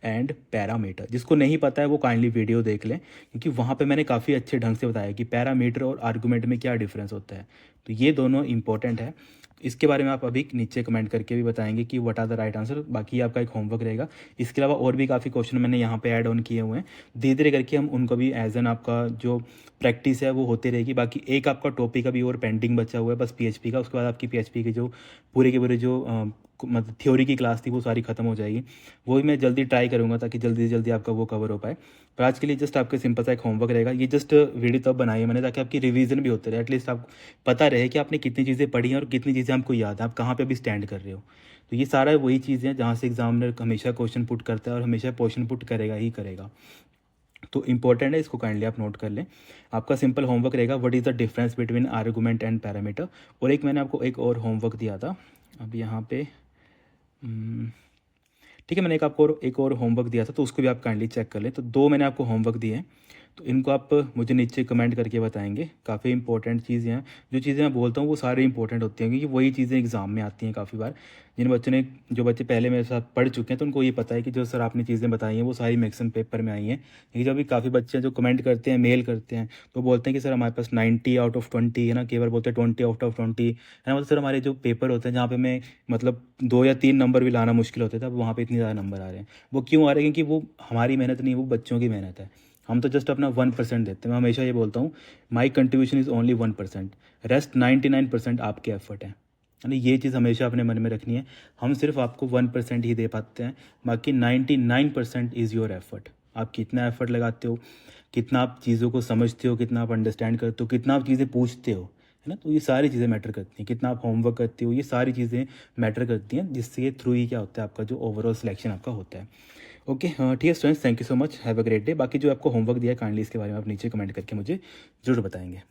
and parameter. जिसको नहीं पता है वो काइंडली वीडियो देख लें, क्योंकि वहाँ पे मैंने काफ़ी अच्छे ढंग से बताया कि पैरामीटर और आर्गूमेंट में क्या डिफरेंस होता है। तो ये दोनों इंपॉर्टेंट है। इसके बारे में आप अभी नीचे कमेंट करके भी बताएंगे कि what are the right answer. बाकी आपका एक होमवर्क रहेगा। इसके अलावा और भी काफ़ी क्वेश्चन मैंने यहाँ पे ऐड ऑन किए हुए हैं, धीरे धीरे करके हम उनको भी एज एन आपका जो प्रैक्टिस है वो होती रहेगी। बाकी एक आपका टॉपिक अभी और पेंडिंग बचा हुआ है बस पीएचपी का, उसके बाद आपकी पीएचपी की जो पूरे के पूरे जो मतलब थ्योरी की क्लास थी वो सारी खत्म हो जाएगी। वो भी मैं जल्दी ट्राई करूँगा ताकि जल्दी से जल्दी आपका वो कवर हो पाए। पर आज के लिए जस्ट आपके सिंपल सा एक होमवर्क रहेगा। ये जस्ट वीडियो तब बनाई है मैंने ताकि आपकी रिवीजन भी होते रहे, एटलीस्ट आप पता रहे कि आपने कितनी चीज़ें पढ़ी हैं और कितनी चीज़ें आपको याद है, आप कहाँ पे अभी स्टैंड कर रहे हो। तो ये सारा वही चीज़ें हैं जहाँ से एग्जामिनर हमेशा क्वेश्चन पुट करता है और हमेशा क्वेश्चन पुट करेगा ही करेगा। तो इंपॉर्टेंट है, इसको काइंडली आप नोट कर लें। आपका सिंपल होमवर्क रहेगा, what is the difference between argument and parameter. और एक मैंने आपको एक और होमवर्क दिया था, अब यहाँ पे ठीक है, मैंने एक और होमवर्क दिया था तो उसको भी आप काइंडली चेक कर लें। तो दो मैंने आपको होमवर्क दिए हैं, तो इनको आप मुझे नीचे कमेंट करके बताएंगे। काफ़ी इंपॉर्टेंट चीज़ें हैं, जो चीज़ें मैं बोलता हूँ वो सारी इंपॉर्टेंट होती हैं, क्योंकि वही चीज़ें एग्जाम में आती हैं काफ़ी बार। जो बच्चे पहले मेरे साथ पढ़ चुके हैं तो उनको ये पता है कि जो सर आपने चीज़ें बताई हैं वो सारी मैक्सिमम पेपर में आई हैं। लेकिन जो भी काफ़ी बच्चे हैं जो कमेंट करते हैं, मेल करते हैं, तो बोलते हैं कि सर हमारे पास 90 आउट ऑफ 20 है ना, कई बार बोलते हैं 20 आउट ऑफ 20 है ना। मतलब सर हमारे जो पेपर होते हैं जहाँ पे मैं मतलब 2 या 3 नंबर भी लाना मुश्किल होता था, अब वहाँ पे इतनी ज़्यादा नंबर आ रहे हैं। वो क्यों आ रहे हैं? क्योंकि वो हमारी मेहनत नहीं, वो बच्चों की मेहनत है। हम तो जस्ट अपना 1% देते हैं। मैं हमेशा ये बोलता हूँ, माई कंट्रीब्यूशन इज़ ओनली 1%, रेस्ट 99% आपके एफर्ट है। यानी ये चीज़ हमेशा अपने मन में रखनी है। हम सिर्फ आपको 1% ही दे पाते हैं, बाकी 99% इज़ योर एफर्ट। आप कितना एफर्ट लगाते हो, कितना आप चीज़ों को समझते हो, कितना आप अंडरस्टैंड करते हो, कितना आप चीज़ें पूछते हो, है ना। तो ये सारी चीज़ें मैटर करती हैं। कितना आप होमवर्क करते हो, ये सारी चीज़ें मैटर करती हैं, जिससे थ्रू ही क्या होता है आपका जो ओवरऑल सिलेक्शन आपका होता है। ओके, हाँ ठीक है students, thank you so much, have a great day. बाकी जो आपको होमवर्क दिया है काइंडली इसके बारे में आप नीचे कमेंट करके मुझे ज़रूर बताएंगे।